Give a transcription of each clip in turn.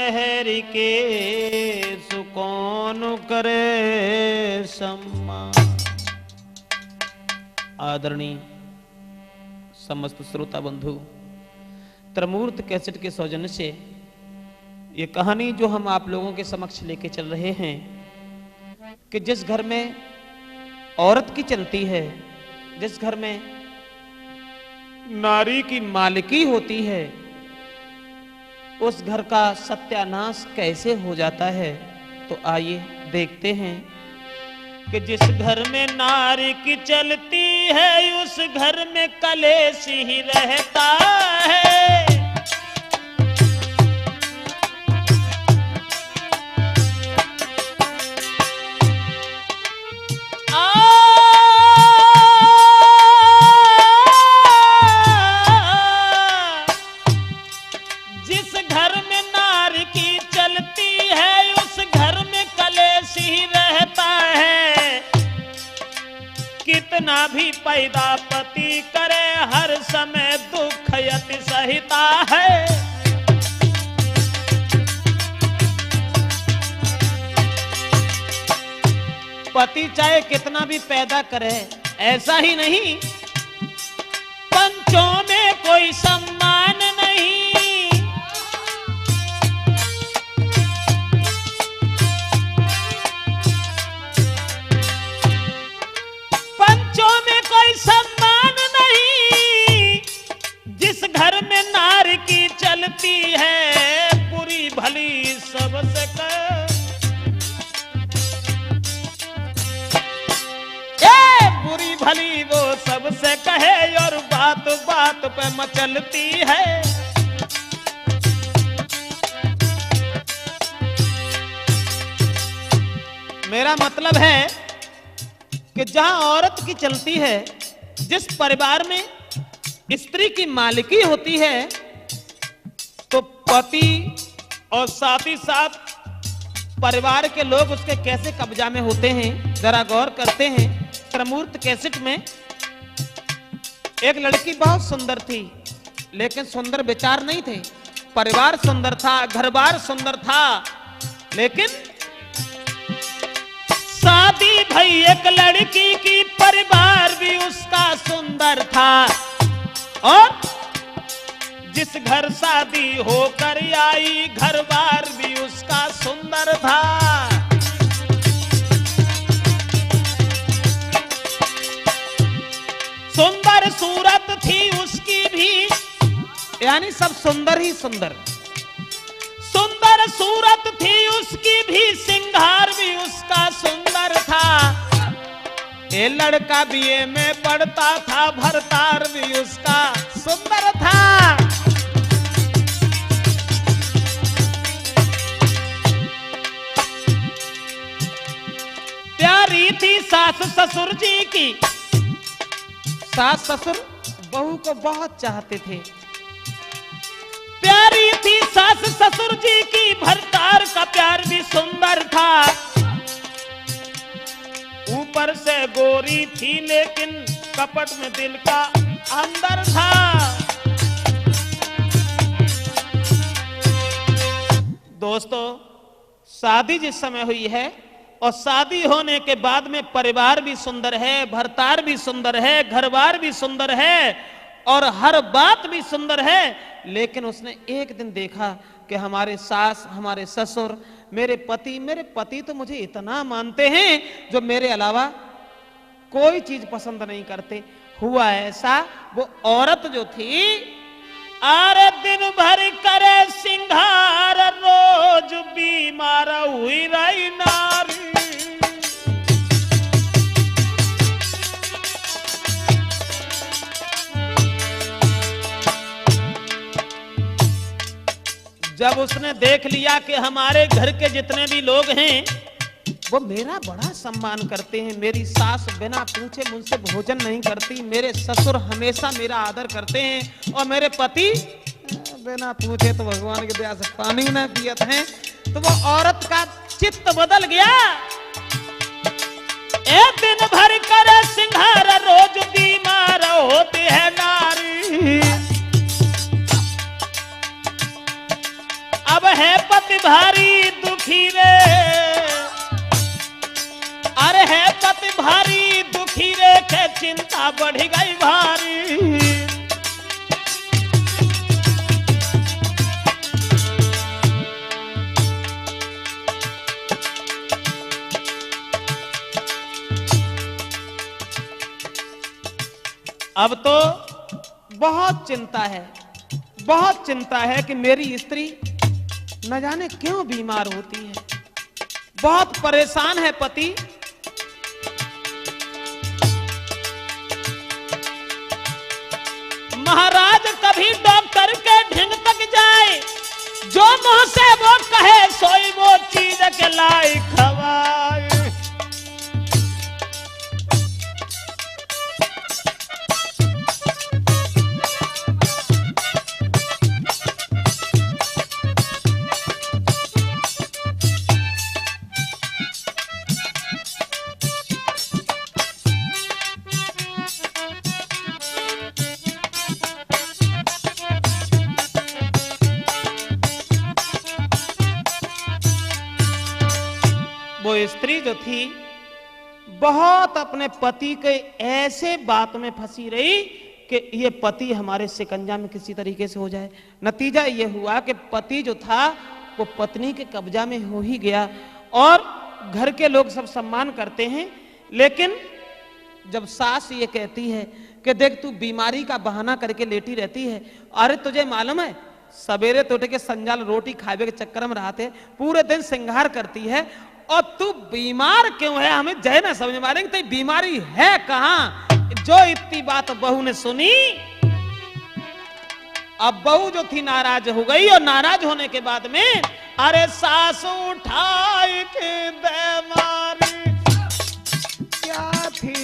लहरी के सुकौन करे सम्मान। आदरणीय समस्त श्रोता बंधु, त्रिमूर्त कैसेट के सौजन्य से ये कहानी जो हम आप लोगों के समक्ष लेके चल रहे हैं कि जिस घर में औरत की चलती है, जिस घर में नारी की मालिकी होती है, उस घर का सत्यानाश कैसे हो जाता है। तो आइए देखते हैं कि जिस घर में नारी की चलती है, उस घर में कलेश ही रहता है। कितना भी पैदा पति करे, हर समय दुख यति सहिता है। पति चाहे कितना भी पैदा करे, ऐसा ही नहीं, पंचों में कोई सम्मान नहीं। सम्मान नहीं। जिस घर में नारी की चलती है, बुरी भली सबसे बुरी भली वो सबसे कहे, और बात बात पे मचलती है। मेरा मतलब है कि जहां औरत की चलती है, जिस परिवार में स्त्री की मालिकी होती है, तो पति और साथ ही साथ परिवार के लोग उसके कैसे कब्जा में होते हैं, जरा गौर करते हैं। त्रिमूर्त कैसेट में एक लड़की बहुत सुंदर थी, लेकिन सुंदर विचार नहीं थे। परिवार सुंदर था, घर-बार सुंदर था, लेकिन शादी भई एक लड़की की, परिवार भी उसका सुंदर था। और जिस घर शादी होकर आई, घर-बार भी उसका सुंदर था। सुंदर सूरत थी उसकी भी, यानी सब सुंदर ही सुंदर। सुंदर सूरत थी उसकी भी, सिंगार भी उसका सुंदर था। ये लड़का बीए में पढ़ता था, भरतार भी उसका सुंदर था। प्यारी थी सास ससुर जी की। सास ससुर बहू को बहुत चाहते थे। प्यारी थी सास ससुर जी की, भरतार का प्यार भी सुंदर था। ऊपर से गोरी थी, लेकिन कपट में दिल का अंदर था। दोस्तों, शादी जिस समय हुई है, और शादी होने के बाद में परिवार भी सुंदर है, भरतार भी सुंदर है, घरबार भी सुंदर है, और हर बात भी सुंदर है। लेकिन उसने एक दिन देखा कि हमारे सास, हमारे ससुर, मेरे पति तो मुझे इतना मानते हैं, जो मेरे अलावा कोई चीज पसंद नहीं करते। हुआ ऐसा, वो औरत जो थी, आरे दिन भर करे सिंगार, रोज बीमार हुई रही नारी। जब उसने देख लिया कि हमारे घर के जितने भी लोग हैं, वो मेरा बड़ा सम्मान करते हैं, मेरी सास बिना पूछे मुझसे भोजन नहीं करती, मेरे ससुर हमेशा मेरा आदर करते हैं, और मेरे पति बिना पूछे तो भगवान की दया से पानी न पियत हैं, तो वो औरत का चित्त बदल गया। एक दिन भर करे सिंगार, रोज बीमार होती है नारी। अब है पति भारी दुखी रे, अरे है पति भारी दुखी रे के चिंता बढ़ गई भारी। अब तो बहुत चिंता है, बहुत चिंता है कि मेरी स्त्री न जाने क्यों बीमार होती है। बहुत परेशान है पति। महाराज कभी डॉक्टर के ढिंग तक जाए, जो मुंह से वो कहे सोई वो चीज के लाई खवाए। वो स्त्री जो थी बहुत अपने पति के ऐसे बात में फंसी रही कि ये पति हमारे शिकंजा में किसी तरीके से हो जाए। नतीजा ये हुआ कि पति जो था वो पत्नी के कब्जा में हो ही गया और घर के लोग सब सम्मान करते हैं। लेकिन जब सास ये कहती है कि देख तू बीमारी का बहाना करके लेटी रहती है, अरे तुझे मालूम है सवेरे तो उठ के संजाल रोटी खावे के चक्कर में रहते, पूरे दिन श्रृंगार करती है और तू बीमार क्यों है, हमें जय ना समझ मारेंगे तो बीमारी है कहां। जो इतनी बात बहू ने सुनी, अब बहू जो थी नाराज हो गई और नाराज होने के बाद में अरे सासू उठाई के बेमारी क्या थी।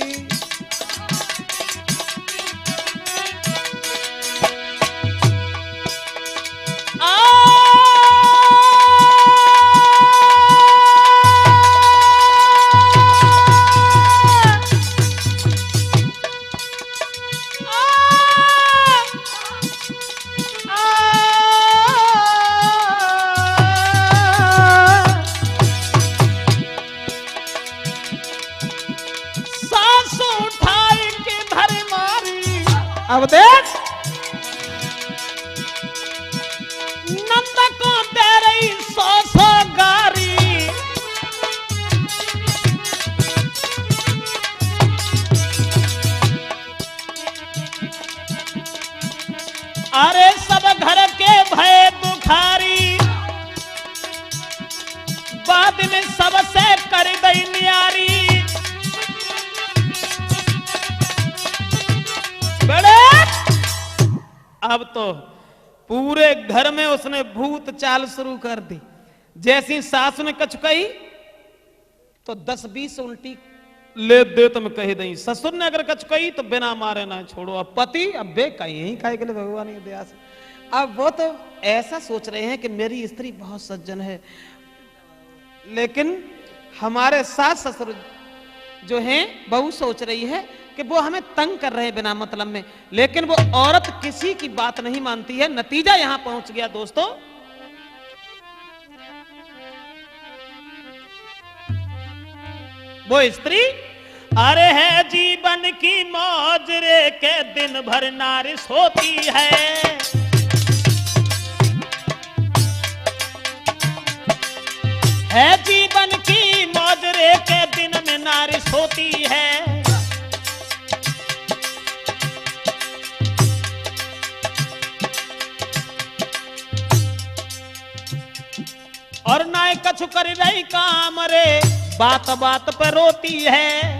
अब देख नंद को दे रही 100 गारी, अरे सब घर के भय बुखारी, बाद में सबसे कर गई न्यारी। अब तो पूरे घर में उसने भूत चाल शुरू कर दी। जैसी सास ने कछ कही तो 10-20 उल्टी ले दे तुम कही दई। ससुर ने अगर कछ कही तो बिना मारे ना छोड़ो। अब पति अब बे कही यही खाए के लिए भगवान की दया से। अब वो तो ऐसा सोच रहे हैं कि मेरी स्त्री बहुत सज्जन है, लेकिन हमारे सास ससुर जो हैं बहू सोच रही है कि वो हमें तंग कर रहे हैं बिना मतलब में, लेकिन वो औरत किसी की बात नहीं मानती है। नतीजा यहां पहुंच गया दोस्तों। वो स्त्री अरे है जीवन की मौज रे के दिन भर नारी सोती है, जीवन की मौज रे के दिन में नारी सोती है। और ना कछु कर रही काम रे बात बात पर रोती है।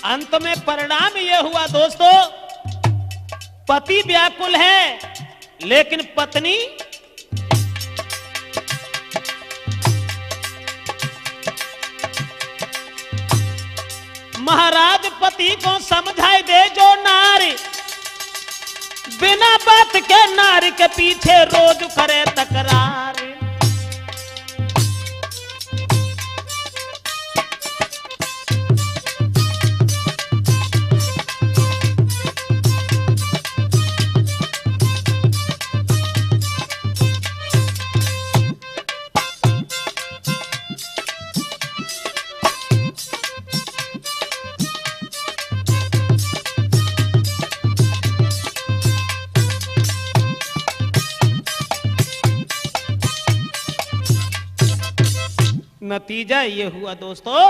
अंत में परिणाम यह हुआ दोस्तों, पति व्याकुल है लेकिन पत्नी महाराज पति को समझाई दे जो नारी बिना बात के नारी के पीछे रोज करे तकरार। नतीजा ये हुआ दोस्तों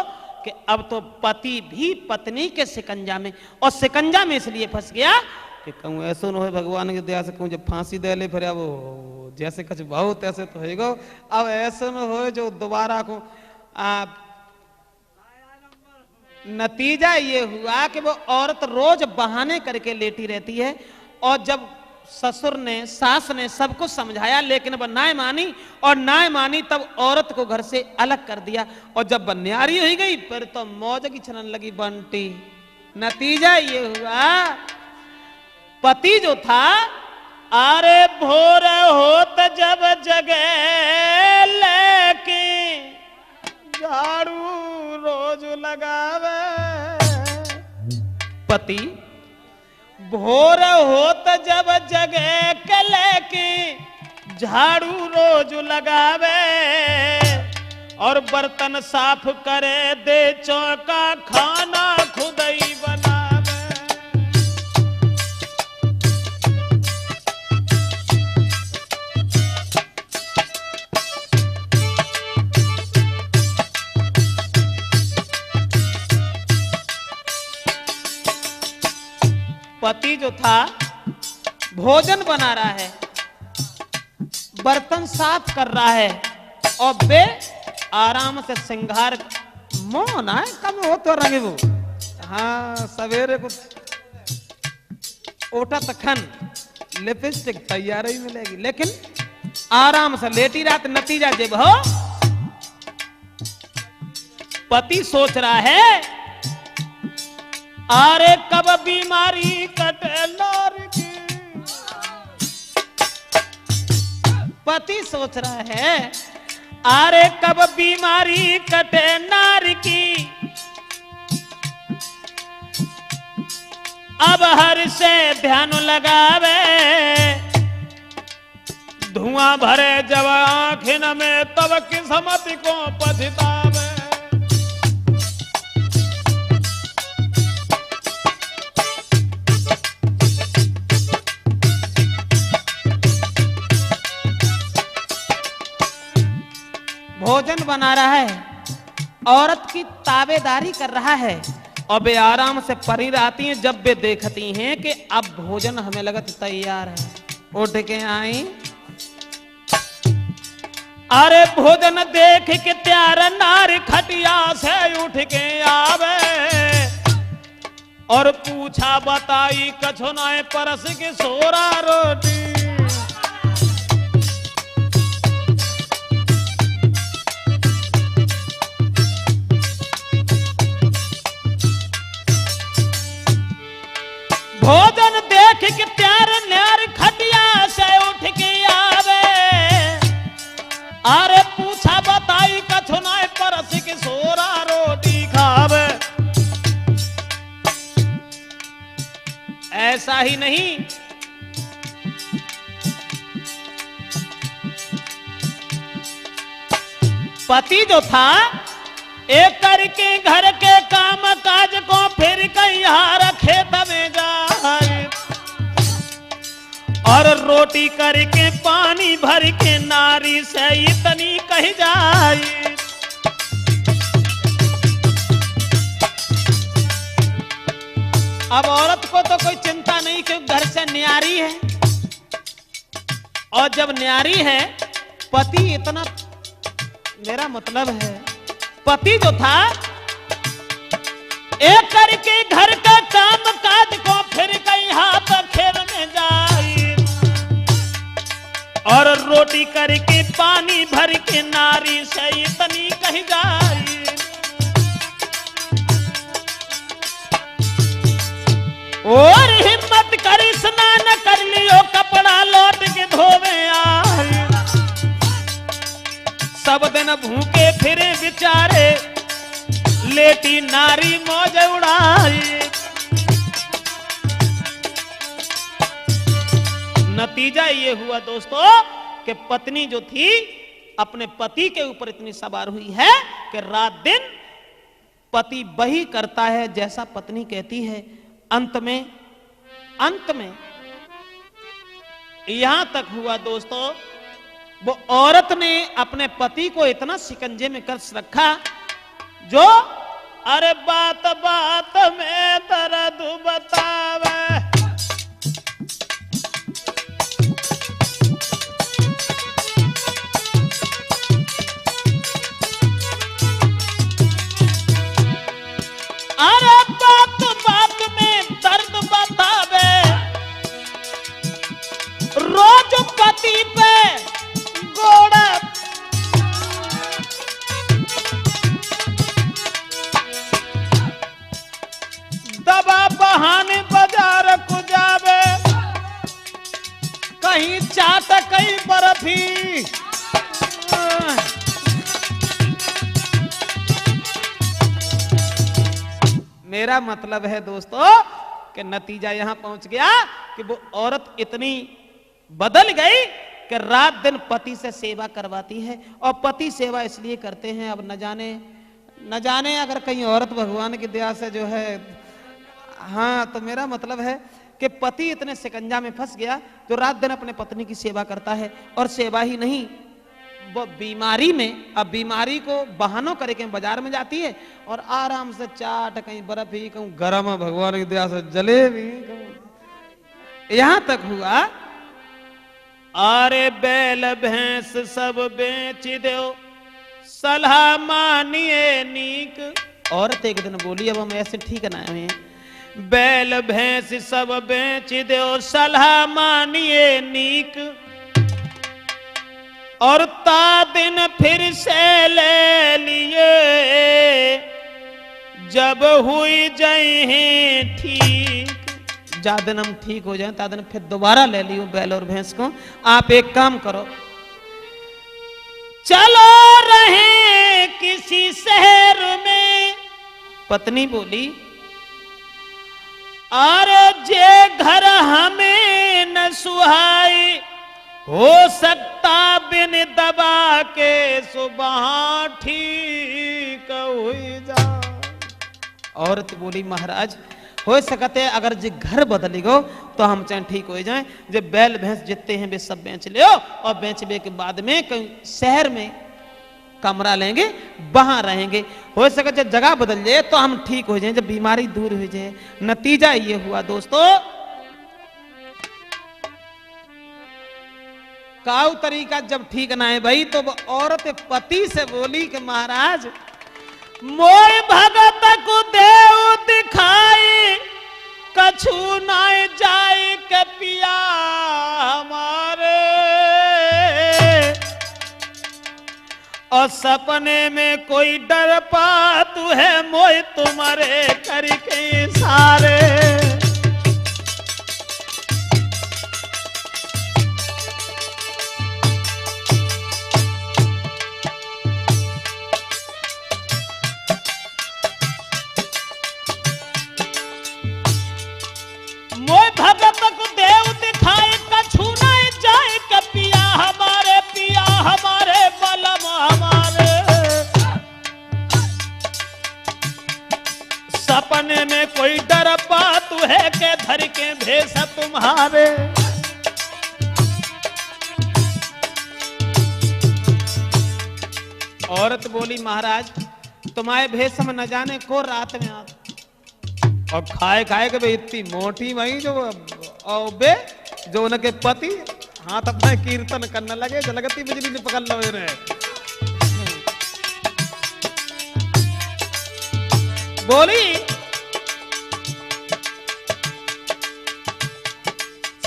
कि अब तो पति भी पत्नी के शिकंजा में, और शिकंजा में इसलिए फंस गया कि कहूँ ऐसा न हो भगवान की दया से कहूँ जब फांसी दे ले फिर अब जैसे कुछ बहुत ऐसे तो होगा, अब ऐसा न हो जो दोबारा को नतीजा ये हुआ कि वो औरत रोज बहाने करके लेटी रहती है, और जब ससुर ने सास ने सब कुछ समझाया लेकिन वह ना मानी, और ना मानी तब औरत को घर से अलग कर दिया, और जब बन्यारी हो गई फिर तो मौज की छलन लगी बंटी। नतीजा ये हुआ पति जो था अरे भोर होत जब जगे लेके झाड़ू रोज लगावे, पति भोर होत जब जगे के लेके झाड़ू रोज लगावे, और बर्तन साफ करे दे चौका खाना खुद ही बनावे। पति जो था भोजन बना रहा है, बर्तन साफ कर रहा है, और बे आराम से श्रृंगार मोहन है कम हो तो रंगे वो, हाँ सवेरे को ओटा तखन लिपस्टिक तैयार ही मिलेगी, लेकिन आराम से लेटी रात। नतीजा जब हो पति सोच रहा है अरे कब बीमारी कटे नार की, पति सोच रहा है अरे कब बीमारी कटे नार की, अब हर से ध्यान लगावे, धुआं भरे जब आँखिन में तब किस्मत को पछतावे। भोजन बना रहा है, औरत की ताबेदारी कर रहा है, और वे आराम से परी रहती हैं। जब वे देखती हैं कि अब भोजन हमें लगत तैयार है, उठ के आई अरे भोजन देख के त्यार नार खटिया से उठ के आवे, और पूछा बताई कछो नाय परस के सोरा रोटी। भोजन देख के प्यार न्यार खटिया से उठ के आवे, अरे पूछा बताई कछो नाय परस के सोरा रोटी खावे। ऐसा ही नहीं, पति जो था एक करके घर के काम काज को फिर कहीं हार खेत में जाए, और रोटी करके पानी भर के नारी से इतनी कही जाए। अब औरत को तो कोई चिंता नहीं कि घर से न्यारी है, और जब न्यारी है पति इतना, मेरा मतलब है पति जो था एक करके घर का काम काज को फिर कहीं हाथ खेत में जाए, और रोटी करके पानी भर के नारी से इतनी कही जाए। और हिम्मत करी स्नान कर लियो कपड़ा लौट के धोवे आए, सब दिन भूखे फिरे बिचारे लेटी नारी मौज उड़ाई। नतीजा ये हुआ दोस्तों कि पत्नी जो थी अपने पति के ऊपर इतनी सवार हुई है कि रात दिन पति वही करता है जैसा पत्नी कहती है। अंत में यहां तक हुआ दोस्तों, वो औरत ने अपने पति को इतना शिकंजे में कस रखा जो अरे बात बात में दर्द बतावे। अरे बात बात में दर्द बतावे, रोज पति पे गोड़ा दबा बहाने बाजार को जावे, कहीं चाट कहीं बर्फी। मेरा मतलब है दोस्तों कि नतीजा यहां पहुंच गया कि वो औरत इतनी बदल गई कि रात दिन पति से सेवा करवाती है। और पति सेवा इसलिए करते हैं, अब न जाने अगर कहीं औरत भगवान की दया से जो है, हाँ, तो मेरा मतलब है कि पति इतने शिकंजा में फंस गया तो रात दिन अपने पत्नी की सेवा करता है। और सेवा ही नहीं, वो बीमारी में, अब बीमारी को बहानों करके बाजार में जाती है और आराम से चाट, कहीं बर्फी, कहीं गरम भगवान की दया से जलेबी। यहां तक हुआ अरे बैल भैंस सब बेच दो, सलाह मानिए नीक। औरत एक दिन बोली, अब हम ऐसे ठीक ना हुए, बैल भैंस सब बेच दो, सलाह मानिए नीक। और ता दिन फिर से ले लिए, जब हुई जाए ठीक। जा दिन हम ठीक हो जाए ता दिन फिर दोबारा ले लियो बैल और भैंस को। आप एक काम करो, चलो रहे किसी शहर में। पत्नी बोली, अरे जे घर हमें न सुहाई, हो सकता बिन दबा के सुबह ठीक हुई जा। औरत बोली, महाराज हो सकते अगर जे घर बदली गो तो हम चाहे ठीक हो जाएं। जे बैल भैंस जितने हैं वे सब बेच ले, और बेचने के बाद में कहीं शहर में कमरा लेंगे, वहां रहेंगे। हो सके जब जगह बदल जाए तो हम ठीक हो जाए, जब बीमारी दूर हो जाए। नतीजा ये हुआ दोस्तों, काऊ तरीका जब ठीक ना है भाई, तो औरत पति से बोली कि महाराज मोय भगत को देव दिखाई, कछु ना जाए के पिया हमारे। और सपने में कोई डर पातू है, मोय तुम्हारे करके सारे। मोय भगत को देव दिखाए, कछु ना जाए के पिया हमारे, पिया हमारे, बलम हमारे। सपने में कोई डर पातू है के धर के भेष तुम्हारे। औरत बोली, महाराज तुम्हारे भेष में न जाने को रात में आप और खाए खाए के भाई इतनी मोटी वही जो बे जो उनके पति हाथ अपना कीर्तन करने लगे, जलगती बिजली ने पकड़ लो रहे। बोली,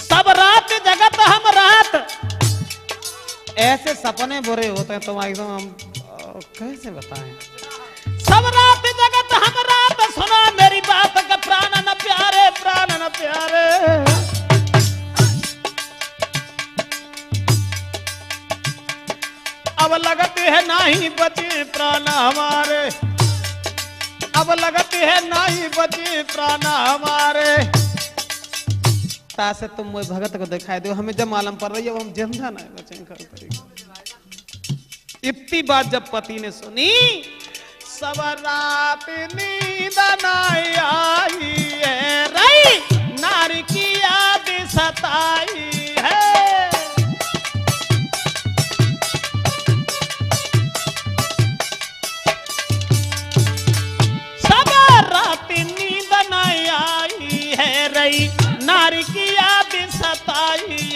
सब रात जगत हम रात। ऐसे सपने बुरे होते हैं तुम्हारे, एकदम हम कैसे बताएं। सब रात जगत हम रात, सुना मेरी बात का प्राण न प्यारे, प्राण न प्यारे। अब लगती है नहीं बचे प्राण हमारे, अब लगती है नहीं बचे प्राण हमारे। तासे तुम वो भगत को दिखाई दो, हमें जब मालूम पड़ रही है वो हम जिंदा नहीं बचेंगे। इतनी बात जब पति ने सुनी, सब रात नींद नहीं आई है, रई नारी की याद सताई है।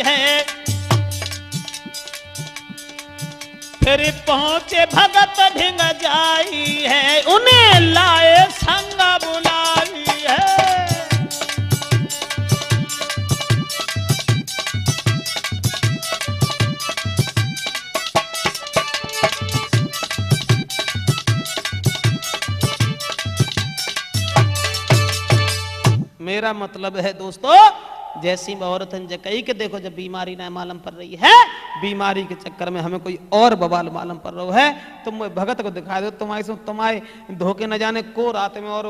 है। फिर पहुंचे भगत ढिंग जाई है, उन्हें लाए संग बुलाई है। मेरा मतलब है दोस्तों, जैसी औरत कही के देखो जब बीमारी ना मालूम पड़ रही है, बीमारी के चक्कर में हमें कोई और बवाल मालूम पड़ रहा है, तुम भगत को दिखा दो, तुम्हारे धोखे न जाने को रात में, और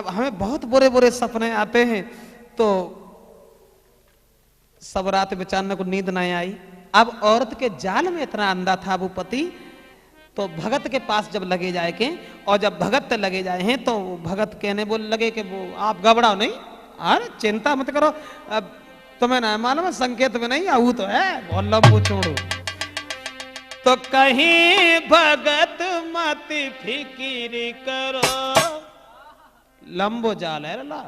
हमें बहुत बुरे बुरे सपने आते हैं। तो सब रात बेचारे को नींद नहीं आई। अब औरत के जाल में इतना अंधा था वो पति, तो भगत के पास जब लगे जाए के, और जब भगत ते लगे जाए हैं तो भगत कहने बोल लगे कि वो आप घबराओ नहीं, अरे चिंता मत करो, अब तुम्हें ना मालूम है संकेत में नहीं आऊ तो है, बहुत लंबू छोड़ो। तो कहीं भगत मत फिकिर करो, लंबो जाल है ला।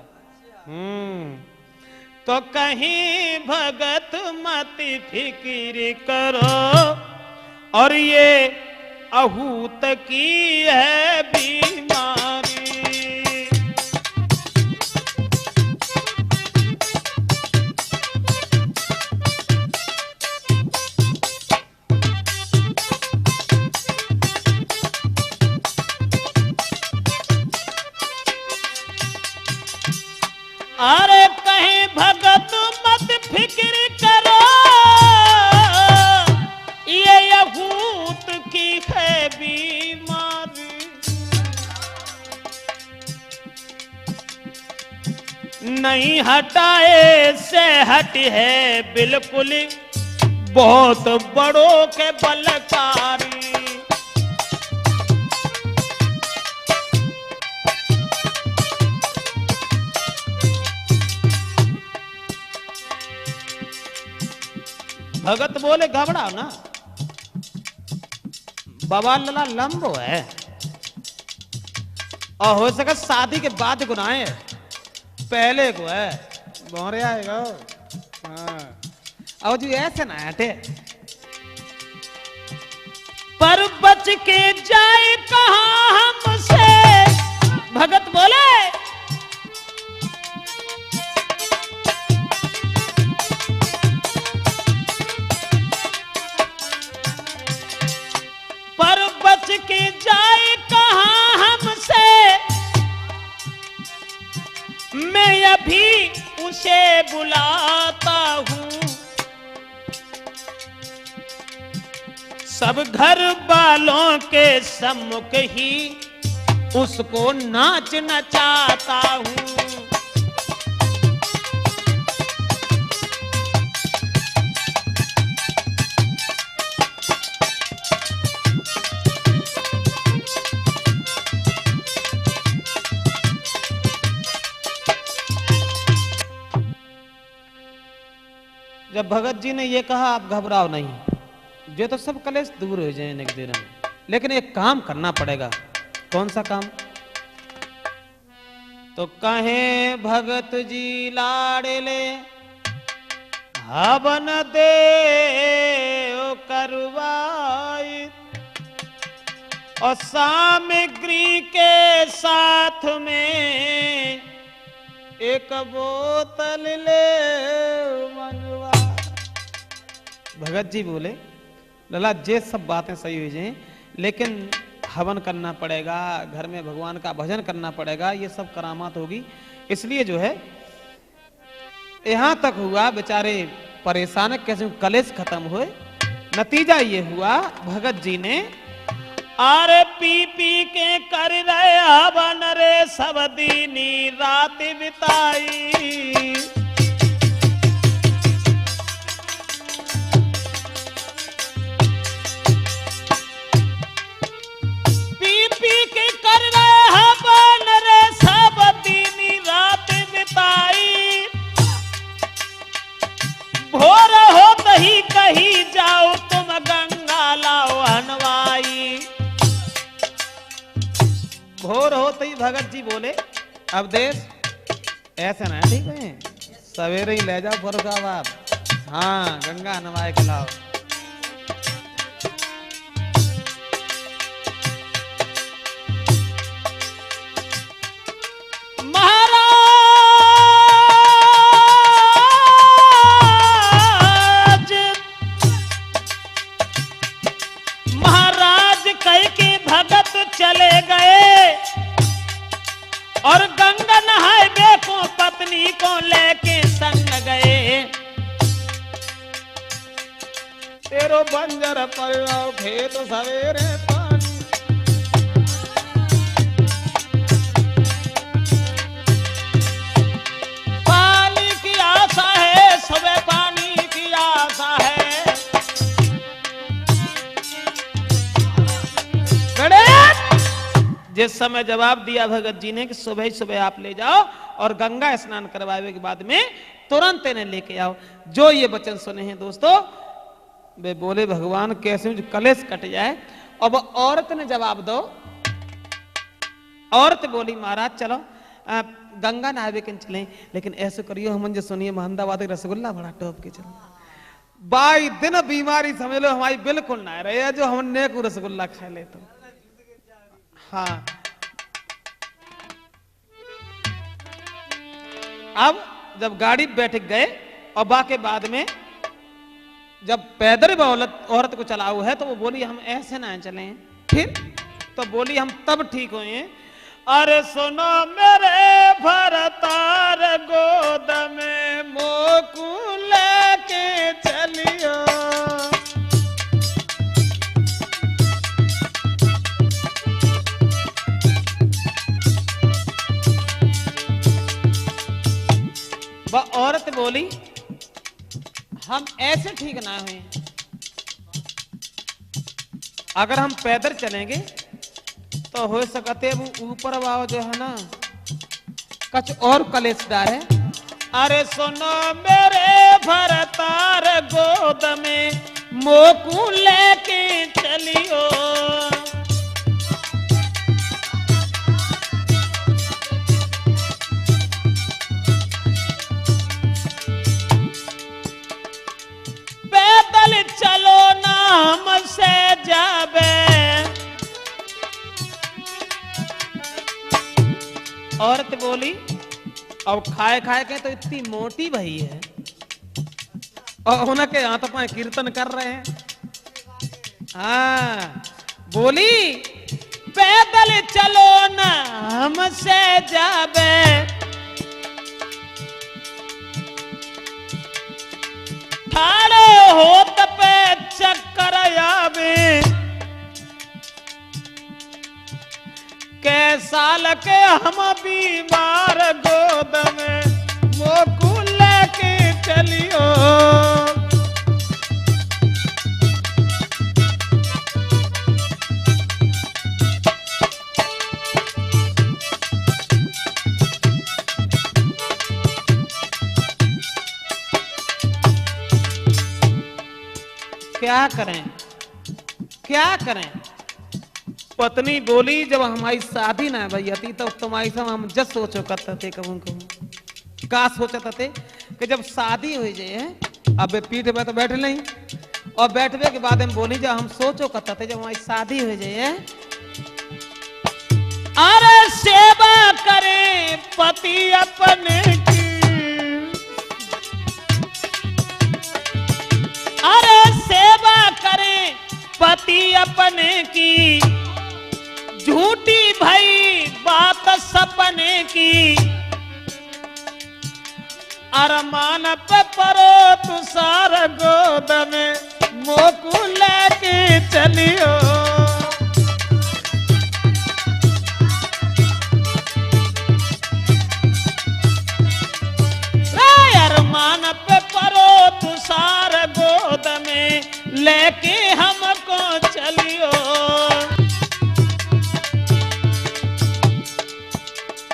तो कहीं भगत मत फिकिर करो, और ये अहूत की है बीमारी। अरे कहीं भगत मत फिक्र करो, ये अहूत की है बीमारी। नहीं हटाए से हट है बिल्कुल, बहुत बड़ों के बलकारी। भगत बोले घबराओ ना, बवाल लला लंबो है, और हो सके शादी के बाद गुनाह है, पहले को है बोरे आएगा। और जो ऐसे ना हटे, पर बच के जाए कहां हमसे, भगत बोले के जाए कहां हमसे, मैं अभी उसे बुलाता हूं। सब घर वालों के सम्मुख ही उसको नाच नचाता हूं। जब भगत जी ने ये कहा आप घबराओ नहीं, ये तो सब कलेश दूर हो जाए एक दिन में, लेकिन एक काम करना पड़ेगा। कौन सा काम? तो कहे भगत जी लाडले हवन दे करवाई, और सामग्री के साथ में एक बोतल ले मनवा। भगत जी बोले लला जे सब बातें सही हुई जाए, लेकिन हवन करना पड़ेगा, घर में भगवान का भजन करना पड़ेगा, ये सब करामात होगी। इसलिए जो है यहां तक हुआ, बेचारे परेशान कैसे कलेश खत्म हुए। नतीजा ये हुआ भगत जी ने अरे पी पी के कर रहे हवन रे, सब दीनी रात बिताई। पी पी के कर रहे हवन रे, सब दीनी रात बिताई। भोर होत ही कहीं जाओ तुम गंगा लाओ हनवाई। भोर होते ही भगत जी बोले अब देश ऐसे ना ठीक है, सवेरे ही ले जाओ फरुखाबाद, हाँ गंगा नवाए के लाओ। महाराज कई के भगत चले गए और गंगा नहाए को पत्नी को लेके संग गए। तेरो बंजर पर खेत सवेरे पानी, पानी की आशा है, सुबह पानी की आशा है। जिस समय जवाब दिया भगत जी ने कि सुबह ही सुबह आप ले जाओ और गंगा स्नान करवाए के बाद में तुरंत इन्हें लेके आओ। जो ये वचन सुने हैं दोस्तों, वे बोले भगवान कैसे कलेश कट जाए। अब औरत ने जवाब दो, औरत बोली महाराज चलो गंगा नहावे के चले, लेकिन ऐसे करियो हम जो सुनिए महमदाबाद रसगुल्ला बड़ा टॉप के चलो। बाई दिन बीमारी समझ लो हमारी बिल्कुल ना रहे जो हम नेक रसगुल्ला खा ले तो। हाँ अब जब गाड़ी बैठ गए और बाके बाद में जब पैदल औरत को चलाऊ है तो वो बोली हम ऐसे ना चले। फिर तो बोली हम तब ठीक हुए। अरे सुनो मेरे भरतार गोद में मोकू लेके चलियो। वह औरत बोली हम ऐसे ठीक ना हुए, अगर हम पैदल चलेंगे तो हो सकते वो ऊपर वाव जो है ना कुछ और कलेशदार है। अरे सुनो मेरे भरतार गोद में मोकू लेके चलियो। पैदल चलो नाम से जाबे। औरत बोली अब खाए खाए के तो इतनी मोटी भई है और उनके यहाँ तो पाए कीर्तन कर रहे हैं। हाँ बोली पैदल चलो नाम से जाबे। ठाड़े होत पे चक्कर आवे, के साल के हम बीमार गोद में मोकू लेके चलियो। क्या करें क्या करें। पत्नी बोली जब हमारी शादी ना भैया थी तो तुम्हारी सब हम जब सोचो करते थे कहूं कहूं का सोचते थे कि जब शादी हो जाए अब पीठ पे तो बैठ नहीं और बैठने के बाद हम बोली जब हम सोचो करते थे जब हमारी शादी हो जाए। अरे सेवा करे पति अपने की, अरे सेवा करे पति अपने की, झूठी भई बात सपने की। अरमान पे परो तुषार गोद में मोकू लेके चलियो। अरमान पे परो तुषार गोद में लेके हमको चलियो।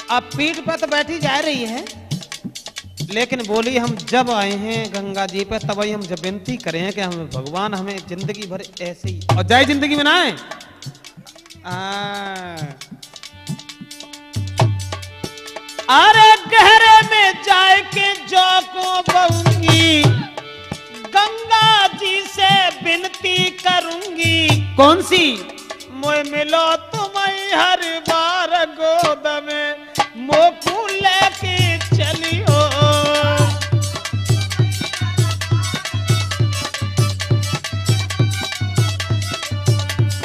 अब पीठ पर तो बैठी जा रही है लेकिन बोली हम जब आए हैं गंगा जी पे तब ही हम जब विनती करें हैं कि हम भगवान हमें जिंदगी भर ऐसे ही और जय जिंदगी बनाए। अरे गहरे में जाए के जो को बहुंगी कौन सी? मोए मिलो तुम्हें हर बार गोद में, मोकू लेके चलियो।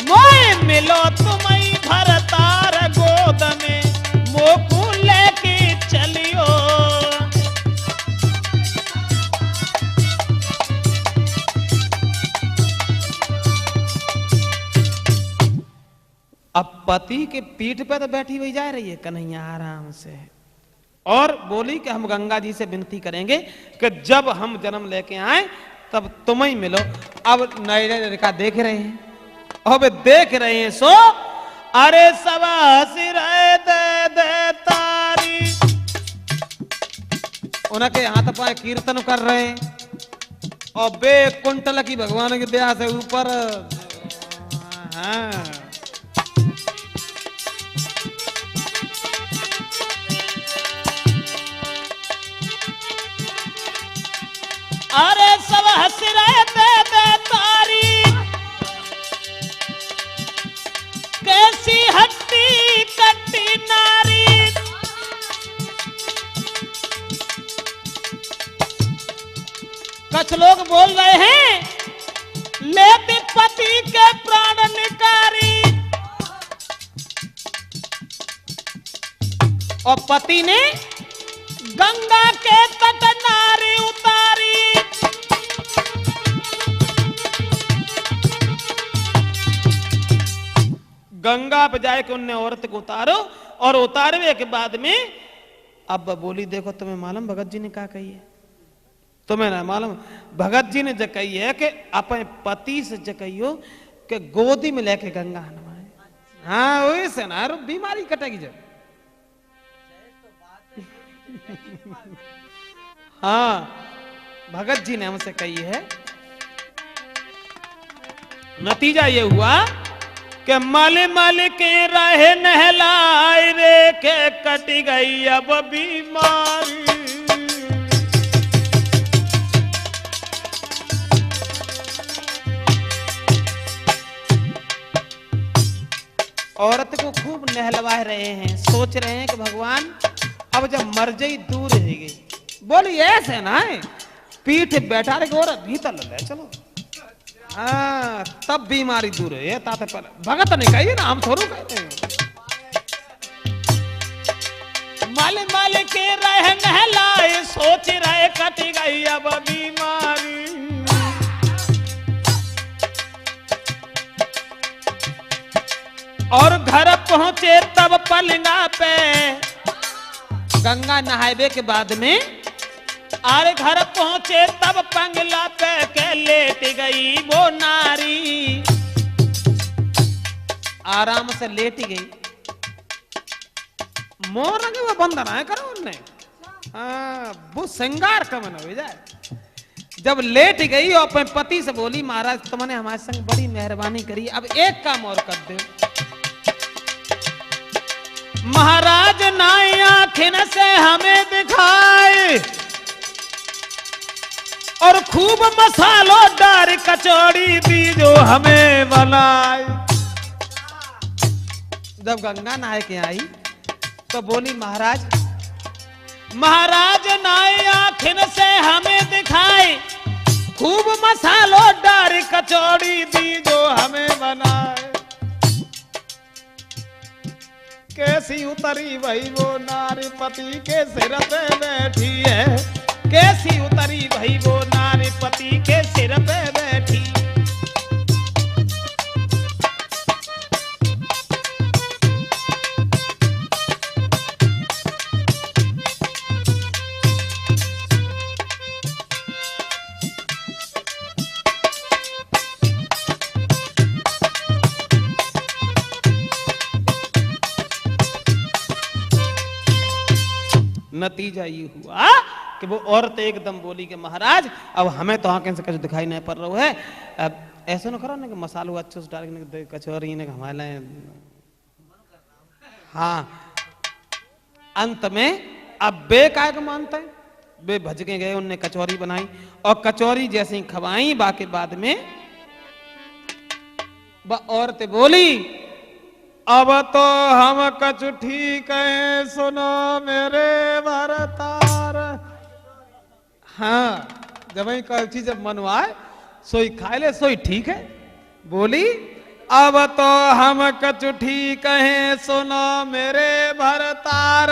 मोए मिलो तुम्हें भरतार गोद में, मोकू लेके चलियो। अब पति के पीठ पे तो बैठी हुई जा रही है कन्हैया आराम से, और बोली कि हम गंगा जी से विनती करेंगे कि जब हम जन्म लेके आए तब तुम ही मिलो। अब नए लड़का देख रहे हैं, अब देख रहे हैं सो अरे सब सिर दे दे तारी, उनके हाथ पाए कीर्तन कर रहे हैं और बे कुंटल की भगवान की दया से ऊपर। हाँ अरे सब हंस रहे दे तारी, कैसी हट्टी कट्टी नारी। कुछ लोग बोल रहे हैं लेते पति के प्राण निकारी, और पति ने गंगा के तट नारी उतारी। गंगा पे जाए के उनने औरत को उतारो, और उतारवे के बाद में अब बोली देखो तुम्हें मालूम भगत जी ने क्या कही है? तुम्हें ना मालूम भगत जी ने जो कही है कि अपने पति से जो कहियो कि गोदी में लेके गंगा नवाए। हाँ वही से ना बीमारी कटेगी जब। हाँ भगत जी ने हमसे कही है। नतीजा ये हुआ कि माले माले के रहे नहलाए रे के कट गई अब बीमारी। औरत को खूब नहलवा रहे हैं, सोच रहे हैं कि भगवान अब जब मर जाई दूर रहेगी। बोली ऐसे ना है पीठ बैठा रहे औरत भीतर ले चलो। हाँ तब बीमारी दूर है। ताते पर भगत ने कही ना, हम थोड़ू कहते हैं। माले माले के रह नहलाए, सोच रहे कट गई अब बीमारी। और घर पहुंचे तब पलंगा पे, गंगा नहावे के बाद में आरे घर पहुंचे तब पंगला पे के लेट गई वो नारी। आराम से लेट गई, मोर लगे वो बंधन है करो उनने। हाँ वो श्रृंगार कमन हो जाए। जब लेट गई और अपने पति से बोली महाराज तुमने हमारे संग बड़ी मेहरबानी करी, अब एक काम और कर दो। महाराज नाई आँखिन से हमें दिखाए और खूब मसालो डार कचौड़ी दी जो हमें बनाए। जब गंगा नहाए के आई तो बोली महाराज, महाराज नाई आँखिन से हमें दिखाए खूब मसालो डार कचौड़ी दी जो हमें बनाए। कैसी उतरी वही वो नारी पति के सिर पे बैठी है, कैसी उतरी वही वो नारी पति के सिर पे बैठी। नतीजा ये हुआ कि वो औरत एकदम बोली कि महाराज अब हमें तो आंखें से कुछ दिखाई नहीं पड़ रहा है, अब ऐसा न करो ना कि मसालो अच्छे से डाल के कचौरी ने हमारे। हाँ अंत में अब बे काय को मानते हैं, बे भज के गए, उनने कचौरी बनाई और कचौरी जैसे ही खवाई बाकी बाद में औरत बोली, अब तो हम कछु ठीक है, सुनो मेरे भरतार। हाँ, जब ही कोई चीज जब मन आए सोई खाए ले, सोई ठीक है। बोली, अब तो हम कछु ठीक है, सुनो मेरे भरतार।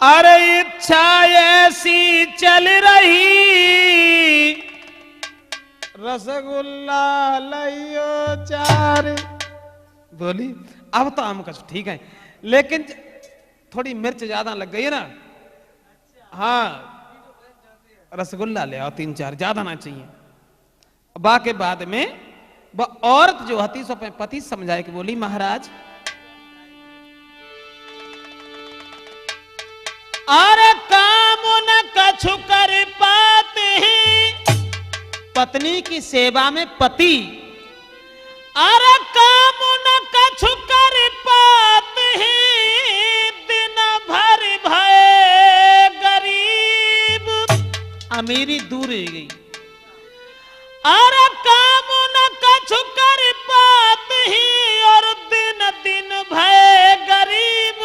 अरे इच्छा ऐसी चल रही, रसगुल्ला लइयो चार। बोली, अब तो हम कुछ ठीक है, लेकिन थोड़ी मिर्च ज्यादा लग गई है ना। हाँ, रसगुल्ला ले आओ 3-4, ज्यादा ना चाहिए। बाकी बाद में वह औरत जो हती सो पति समझाए कि बोली, महाराज अरे काम न कछु कर पाते हैं, पत्नी की सेवा में पति। अरे काम न कछु कर पाते हैं, दिन भर भय गरीब। अमीरी दूर रह गई। अरे काम न कछु कर पाते हैं, और दिन दिन भय गरीब।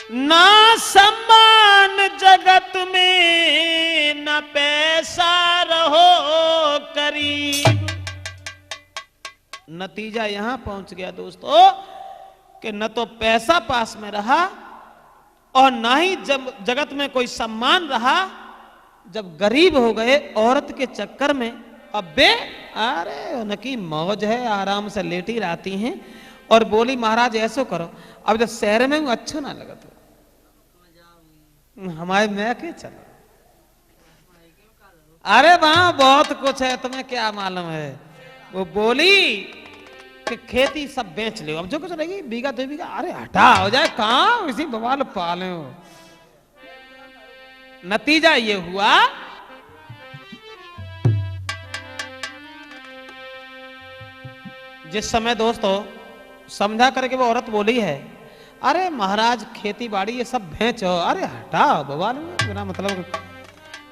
ना सम्मान जगत में, न पैसा रहो करीब। नतीजा यहां पहुंच गया दोस्तों कि न तो पैसा पास में रहा और ना ही जब जगत में कोई सम्मान रहा। जब गरीब हो गए औरत के चक्कर में, अब बे अरे उनकी मौज है, आराम से लेटी रहती हैं। और बोली, महाराज ऐसो करो, अब जब शहर में अच्छा ना लगा तो हमारे मैं के चलो। अरे वहां बहुत कुछ है, तुम्हें क्या मालूम है। वो बोली कि खेती सब बेच लो, अब जो कुछ रहेगी 1-2 बीघा। अरे हटा हो जाए, कहां इसी बवाल पाले हो। नतीजा ये हुआ जिस समय दोस्तों समझा करके वो औरत बोली है, अरे महाराज खेती बाड़ी ये सब बेचो। अरे हटाओ बवाल बिना मतलब।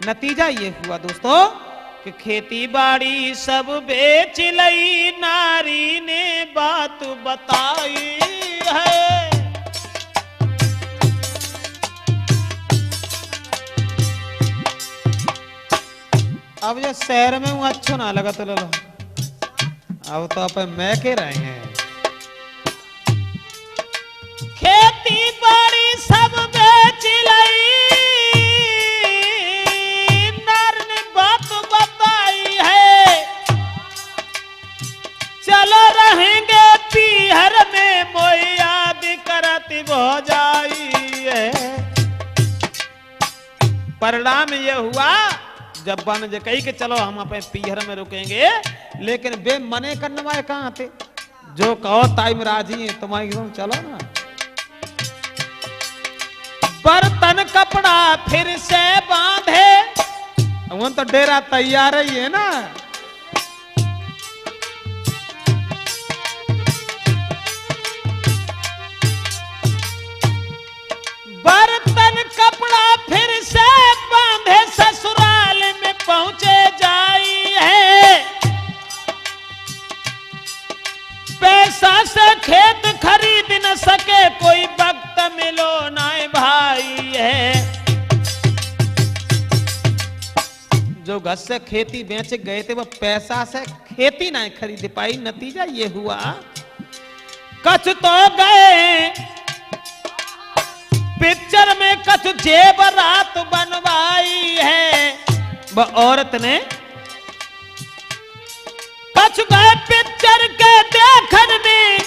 नतीजा ये हुआ दोस्तों कि खेती बाड़ी सब बेच लई, नारी ने बात बताई है। अब जो शहर में हूं अच्छा ना लगा तो लो, अब तो अपन मैं के रहे हैं। खेती बाड़ी सब बेच लई, नार ने बात बताई है। चलो रहेंगे पीहर में, मोई याद करती हो जाई है। परिणाम ये हुआ, जब बन जे कही के चलो हम अपने पीहर में रुकेंगे, लेकिन बे मने करने वाले कहां थे। जो कहो टाइम राजी है तुम्हारी, चलो ना। बर्तन कपड़ा फिर से बांधे, वो तो डेरा तैयार ही है ना। बर्तन कपड़ा फिर से बांधे, ससुराल में पहुंचे जाई है। पैसा से खेत खरीद न सके, कोई वक्त मिलो ना भाई है। जो घर से खेती बेच गए थे वो पैसा से खेती ना खरीद पाई। नतीजा ये हुआ, कछ तो गए पिक्चर में, कछ जेवरात बनवाई है। वह औरत ने कछ गए पिक्चर के देखन में,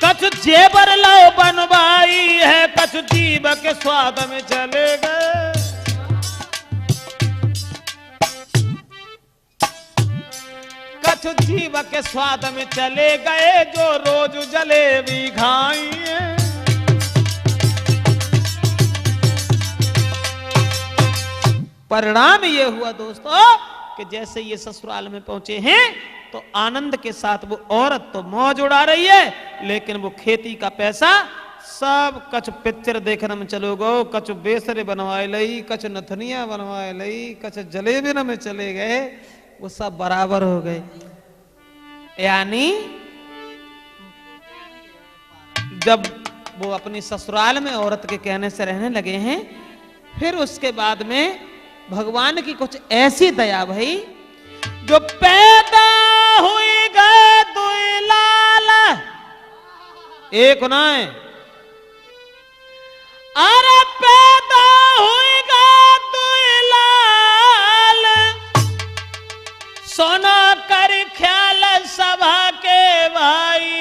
कछ जेवर लो बनवाई है। कछ जीव के स्वाद में चले गए, कछ जीव के स्वाद में चले गए, जो रोज जलेबी खाई है। परिणाम ये हुआ दोस्तों कि जैसे ये ससुराल में पहुंचे हैं तो आनंद के साथ वो औरत तो मौज उड़ा रही है, लेकिन वो खेती का पैसा सब कछ पिक्चर देखने में चलो गो, कछ बेसरे बनवाए लई, कछ नथनिया बनवाए लई, कछ जलेबी में चले गए। वो सब बराबर हो गए। यानी जब वो अपनी ससुराल में औरत के कहने से रहने लगे हैं, फिर उसके बाद में भगवान की कुछ ऐसी दया भई, जो पैदा हुई गए दुई लाल, एक ना है, अरे पैदा हुई गए दुई लाल, सोना कर ख्याल सभा के भाई,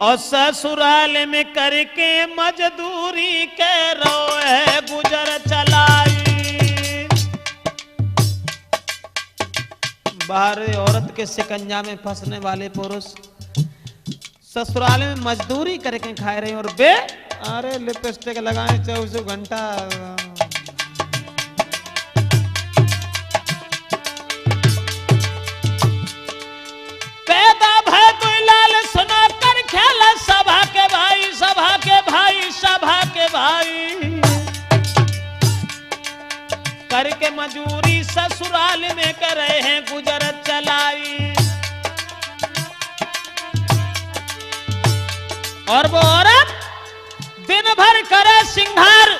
और ससुराल में करके मजदूरी के रोए गुजर चलाई। बाहर औरत के शिकंजा में फंसने वाले पुरुष ससुराल में मजदूरी करके खाए रहे, और बे अरे लिपस्टिक लगाए 24 घंटा। पैदा भय दुई लाल, सुना कर ख्याल सभा के भाई, सभा के भाई, सभा के भाई, करके मजूरी ससुराल में कर रहे हैं गुजर चलाई। और वो औरत दिन भर करे सिंगार,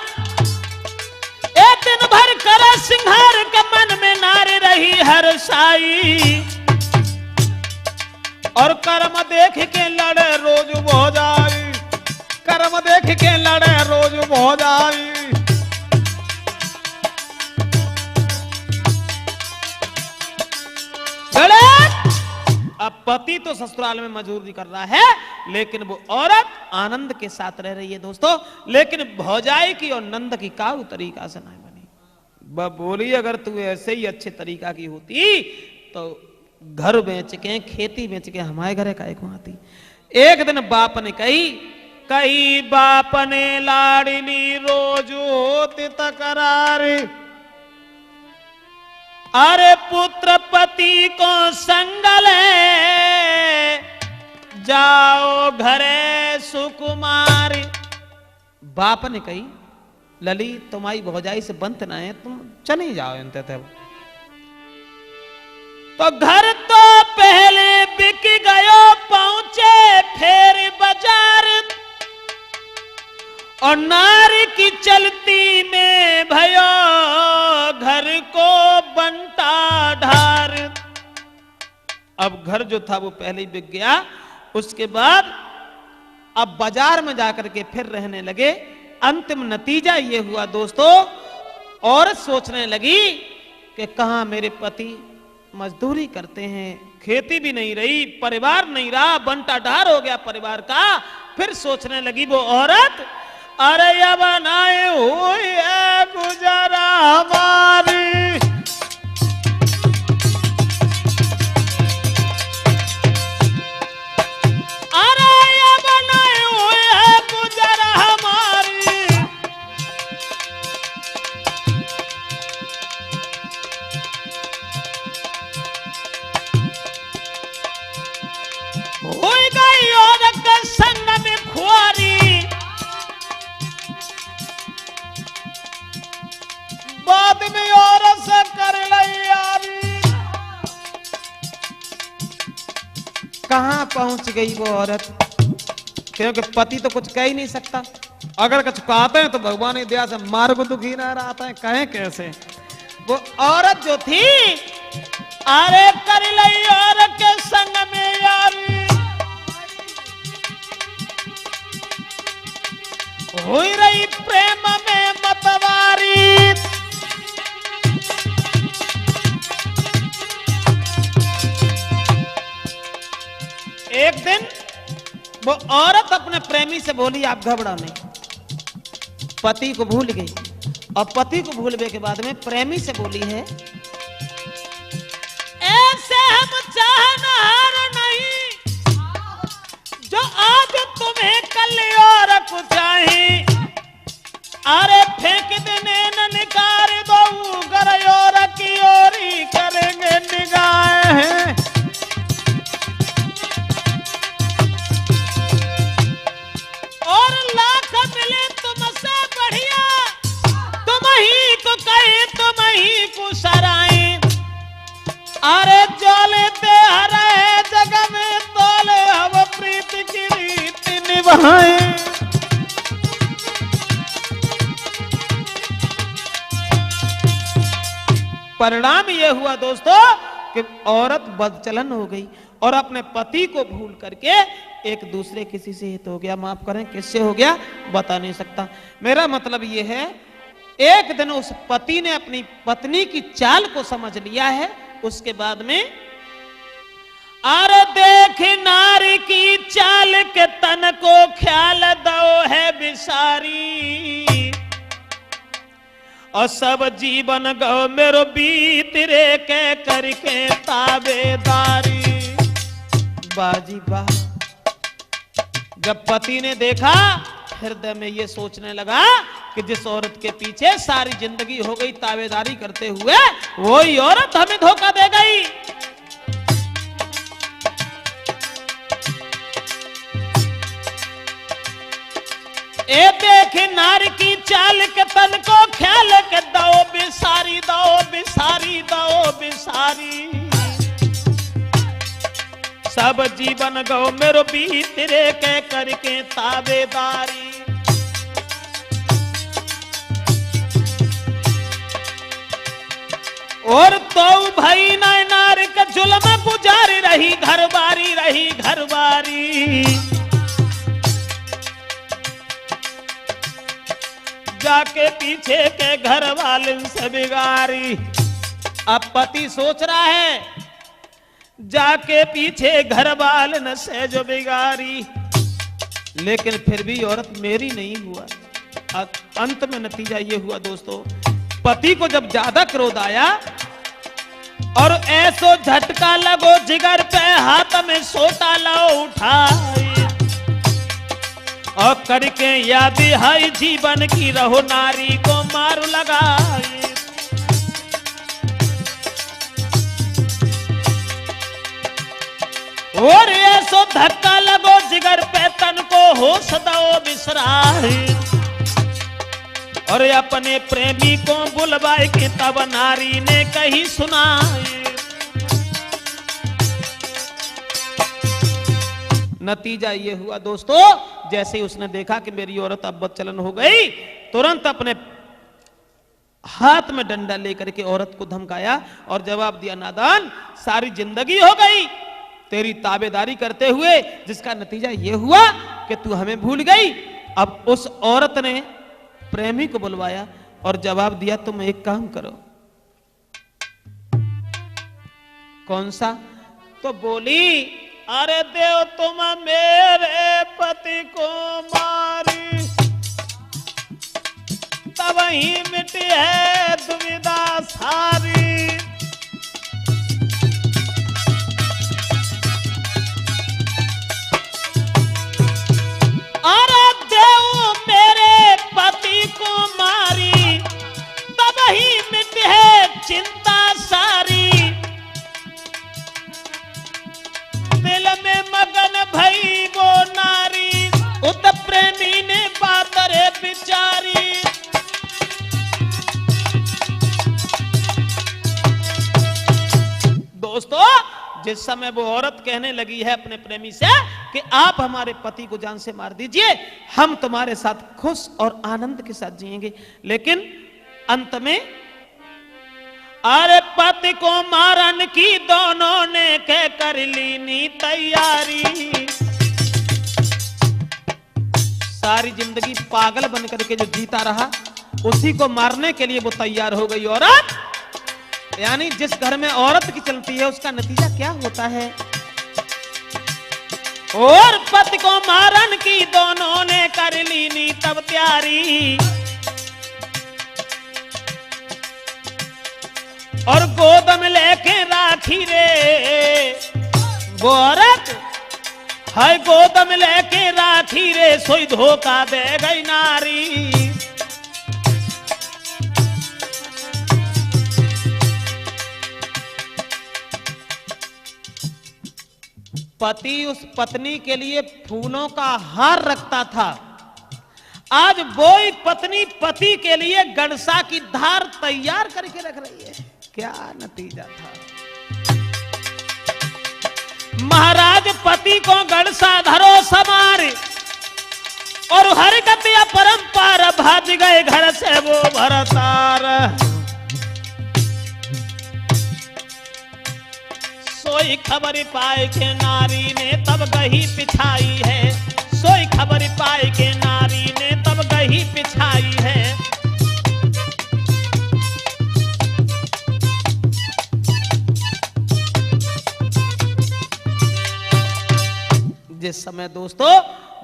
एक दिन भर करे सिंगार के मन में नारी रही हर साई, और कर्म देख के लड़े रोज भौजाई, कर्म देख के लड़े रोज भौजाई। अब पति तो ससुराल में मजदूरी कर रहा है, लेकिन वो औरत आनंद के साथ रह रही है दोस्तों। लेकिन भौजाई की और नंद की काऊ तरीका से नहीं बनी। बोली अगर तू ऐसे ही अच्छे तरीका की होती तो घर बेच के, खेती बेच के हमारे घर का एक आती। एक दिन बाप ने कही बाप ने लाडली रोज होती तकरार, अरे पुत्र पति को संगले जाओ घरे सुकुमारी। बाप ने कही लली तुम्हारी भौजाई से बंत ना है, तुम चले जाओ इनते तब। तो घर तो पहले बिक गयो, पहुंचे फिर बाजार, और नारी की चलती में भयो घर को बंटा ढार। अब घर जो था वो पहले ही बिक गया, उसके बाद अब बाजार में जाकर के फिर रहने लगे। अंतिम नतीजा ये हुआ दोस्तों, औरत सोचने लगी कि कहां मेरे पति मजदूरी करते हैं, खेती भी नहीं रही, परिवार नहीं रहा, बंटा ढार हो गया परिवार का। फिर सोचने लगी वो औरत, अरे या बनाए हुई है गुजारा हमारी, अरे या बनाए हुई है गुजारा हमारी। हो गई औरत के संग में खुआरी, बाद में औरत से कर ली यारी। कहां पहुंच गई वो औरत, क्योंकि पति तो कुछ कह ही नहीं सकता। अगर कुछ कहते हैं तो भगवान की दया से मार्ग दुखी न रहता है, कहें कैसे। वो औरत जो थी, अरे कर ली औरत के संग में यारी, हुई रही प्रेम में मतवारी। एक दिन वो औरत अपने प्रेमी से बोली आप घबरा नहीं। पति को भूल गई, और पति को भूलने के बाद में प्रेमी से बोली है, ऐसे हम चाहनहार नहीं जो आज तुम्हें कल और कुछ चाहे, अरे फेंक देने न निकाल दो घर और की ओरी करेंगे निगाहें। और लाख मिले तुमसे बढ़िया, तुम ही तो कहे अरे जोले ते हरे जग में तोले अब प्रीत की रीति निभाए। परिणाम यह हुआ दोस्तों कि औरत बदचलन हो गई और अपने पति को भूल करके एक दूसरे किसी से हित हो गया। माफ करें किससे हो गया बता नहीं सकता। मेरा मतलब यह है एक दिन उस पति ने अपनी पत्नी की चाल को समझ लिया है। उसके बाद में अरे देख नारी की चाल के तन को ख्याल दो है बिसारी और सब जीवन गो मेरो बीत रे के करके ताबेदारी। बाजी वाह। जब पति ने देखा हृदय में ये सोचने लगा कि जिस औरत के पीछे सारी जिंदगी हो गई ताबेदारी करते हुए वही औरत हमें धोखा दे गई। ए देखे नारी की चाल के तन को ख्याल के दो बिसारी दो बिसारी दो बिसारी सब जीवन गो मेरो बीत रे के करके ताबेदारी। और तो भाई नार के जुल्म गुजारी रही घरबारी रही घरबारी जाके पीछे के घर वाले से बिगारी। अब पति सोच रहा है जाके पीछे घर वाले से जो बिगारी लेकिन फिर भी औरत मेरी नहीं हुआ। अंत में नतीजा ये हुआ दोस्तों पति को जब ज्यादा क्रोध आया और ऐसो झटका लगो जिगर पे हाथ में सोटा लो उठाई और करके याद है जीवन की रहो नारी को मारू लगाई। और ऐसो धक्का लगो जिगर पे तन को होश दो बिसराई और अपने प्रेमी को बुलवाए कि तब नारी ने कही सुनाई। नतीजा ये हुआ दोस्तों जैसे ही उसने देखा कि मेरी औरत अब बदचलन हो गई तुरंत अपने हाथ में डंडा लेकर के औरत को धमकाया और जवाब दिया नादान सारी जिंदगी हो गई तेरी ताबेदारी करते हुए जिसका नतीजा ये हुआ कि तू हमें भूल गई। अब उस औरत ने प्रेमी को बुलवाया और जवाब दिया तुम एक काम करो। कौन सा? तो बोली अरे देव तुम मेरे पति को मारी तब ही मिटी है दुविधा सारी। अरे देव मेरे पति को मारी तब ही मिटी है चिंता सारी। दिल में मगन भई वो नारी उत प्रेमी ने बात रे बिचारी। दोस्तों जिस समय वो औरत कहने लगी है अपने प्रेमी से कि आप हमारे पति को जान से मार दीजिए हम तुम्हारे साथ खुश और आनंद के साथ जिएंगे, लेकिन अंत में अरे पति को मारन की दोनों ने के कर ली तैयारी। सारी जिंदगी पागल बन करके जो जीता रहा उसी को मारने के लिए वो तैयार हो गई औरत। यानी जिस घर में औरत की चलती है उसका नतीजा क्या होता है। और पति को मारन की दोनों ने कर ली तब तैयारी और गोद में लेके राखी रे वो औरत है गोद में लेके राखी रे सोई धोखा दे गई नारी। पति उस पत्नी के लिए फूलों का हार रखता था, आज वही पत्नी पति के लिए गणसा की धार तैयार करके रख रही है। क्या नतीजा था। महाराज पति को गढ़ साधरो समारे और हर गतिया परंपार भाज गए घर से वो भरतार। सोई खबर पाए के नारी ने तब गही पिछाई है, सोई खबर पाए के नारी ने तब गही पिछाई है। जिस समय दोस्तों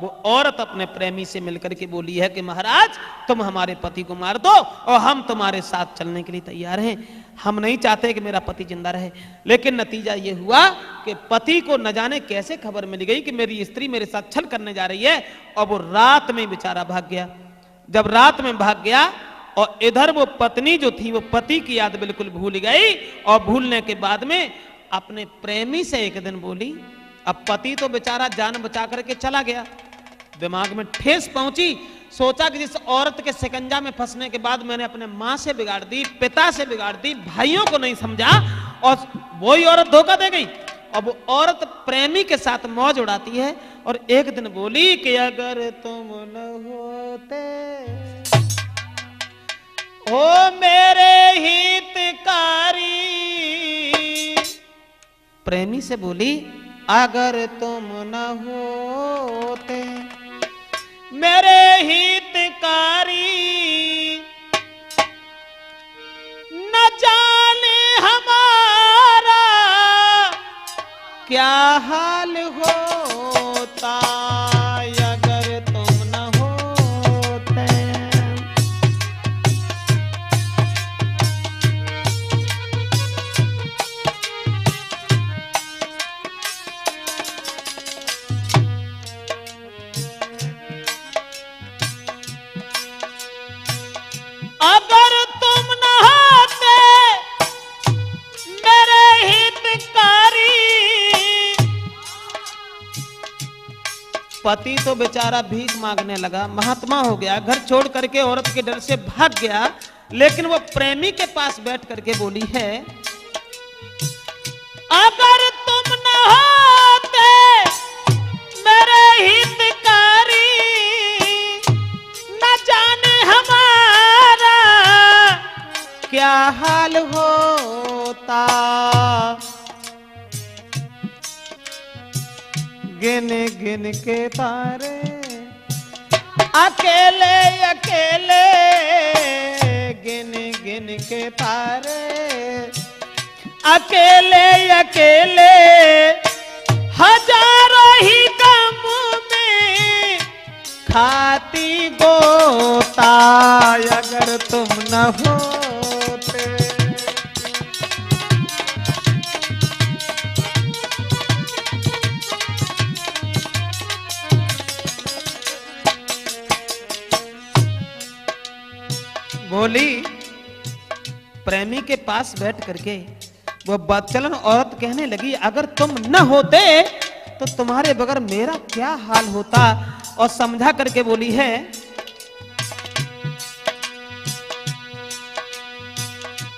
वो औरत अपने प्रेमी से मिलकर के बोली है कि महाराज तुम हमारे पति को मार दो और हम तुम्हारे साथ चलने के लिए तैयार हैं, हम नहीं चाहते कि मेरा पति जिंदा रहे। लेकिन नतीजा ये हुआ कि पति को न जाने कैसे खबर मिल गई कि मेरी स्त्री मेरे साथ छल करने जा रही है और वो रात में बेचारा भाग गया। जब रात में भाग गया और इधर वो पत्नी जो थी वो पति की याद बिल्कुल भूल गई और भूलने के बाद में अपने प्रेमी से एक दिन बोली। अब पति तो बेचारा जान बचा करके चला गया, दिमाग में ठेस पहुंची, सोचा कि जिस औरत के शिकंजा में फंसने के बाद मैंने अपने मां से बिगाड़ दी, पिता से बिगाड़ दी, भाइयों को नहीं समझा और वही औरत धोखा दे गई। अब वो औरत प्रेमी के साथ मौज उड़ाती है और एक दिन बोली कि अगर तुम न होते ओ मेरे हितकारी, प्रेमी से बोली अगर तुम न होते मेरे हितकारी, न जाने हमारा क्या हाल होता अगर तुम न होते। अगर तुम न होते मेरे हितकारी, पति तो बेचारा भीख मांगने लगा, महात्मा हो गया, घर छोड़ करके औरत के डर से भाग गया। लेकिन वो प्रेमी के पास बैठ करके बोली है अगर तुम न होते मेरे हितकारी, न जाने हमारा क्या हाल होता। गिन गिन के तारे अकेले अकेले, गिन गिन के तारे अकेले अकेले, हजारों ही गम में खाती गोता अगर तुम न होते। बोली प्रेमी के पास बैठ करके वो बदचलन औरत कहने लगी अगर तुम न होते तो तुम्हारे बगैर मेरा क्या हाल होता। और समझा करके बोली है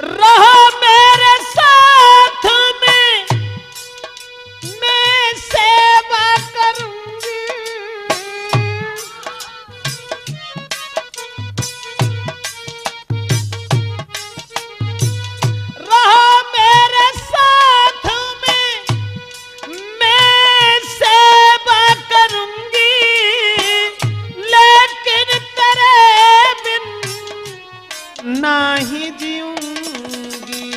रहो मेरे साथ में मैं सेवा करूंगी, रहो मेरे साथ में मैं सेवा करूंगी, लेकिन तेरे बिन नहीं जीऊंगी।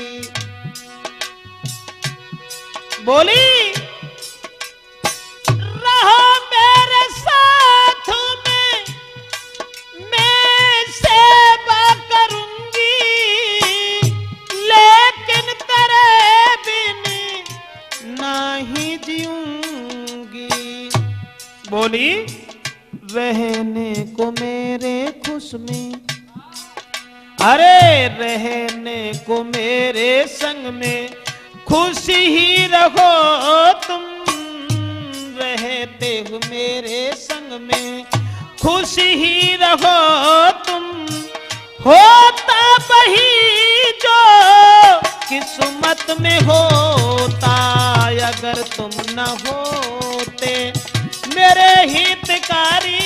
बोली रहो मेरे साथ में मैं सेवा करूंगी, लेकिन तेरे बिन नहीं जीऊंगी। बोली रहने को मेरे खुश में, अरे रहने को मेरे संग में खुश ही रहो तुम, रहते हो मेरे संग में खुश ही रहो तुम, होता वही जो किस्मत में होता अगर तुम न होते मेरे हितकारी,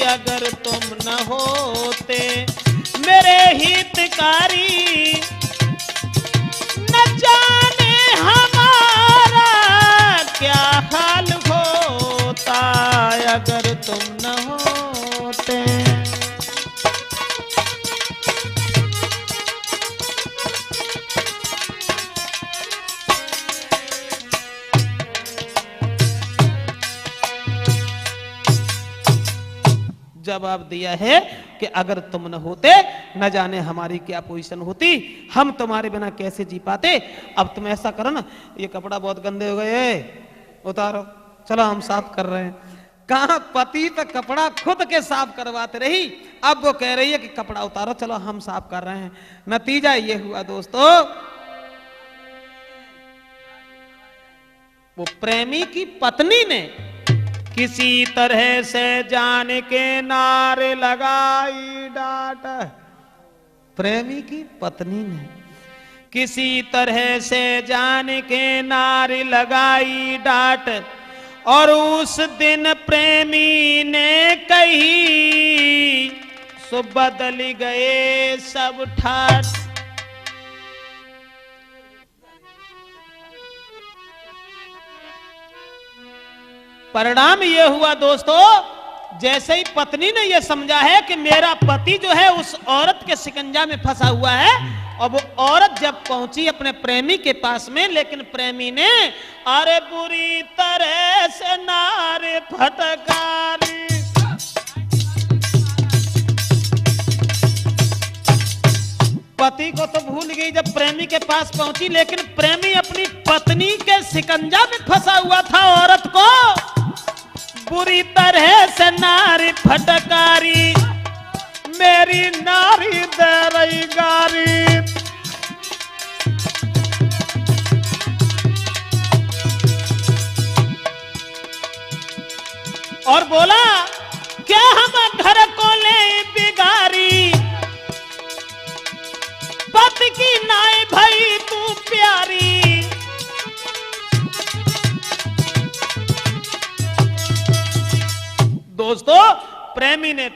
अगर तुम न होते मेरे हितकारी, न जाने हमारा क्या हाल होता अगर तुम न होते। जवाब दिया है कि अगर तुम न होते न जाने हमारी क्या पोजीशन होती, हम तुम्हारे बिना कैसे जी पाते। अब तुम ऐसा करो ना, ये कपड़ा बहुत गंदे हो गए, उतारो, चलो हम साफ कर रहे हैं। कहा पति तो कपड़ा खुद के साफ करवाते रही, अब वो कह रही है कि कपड़ा उतारो, चलो हम साफ कर रहे हैं। नतीजा ये हुआ दोस्तों, वो प्रेमी की पत्नी ने किसी तरह से जान के नारे लगाई डांट। प्रेमी की पत्नी ने किसी तरह से जान के नारे लगाई डांट, और उस दिन प्रेमी ने कही सो बदल गए सब ठाठ। परिणाम यह हुआ दोस्तों, जैसे ही पत्नी ने यह समझा है कि मेरा पति जो है उस औरत के शिकंजा में फंसा हुआ है, और वो औरत जब पहुंची अपने प्रेमी के पास में, लेकिन प्रेमी ने अरे बुरी तरह से नारे फटकारी, पति को तो भूल गई जब प्रेमी के पास पहुंची, लेकिन प्रेमी अपनी पत्नी के शिकंजा में फंसा हुआ था औरत को बुरी तरह से नारी फटकारी, मेरी नारी दे रही गारी। और बोला क्या हम घर को ले बिगारी, पति की नाई भाई तू प्यारी। दोस्तों प्रेमी ने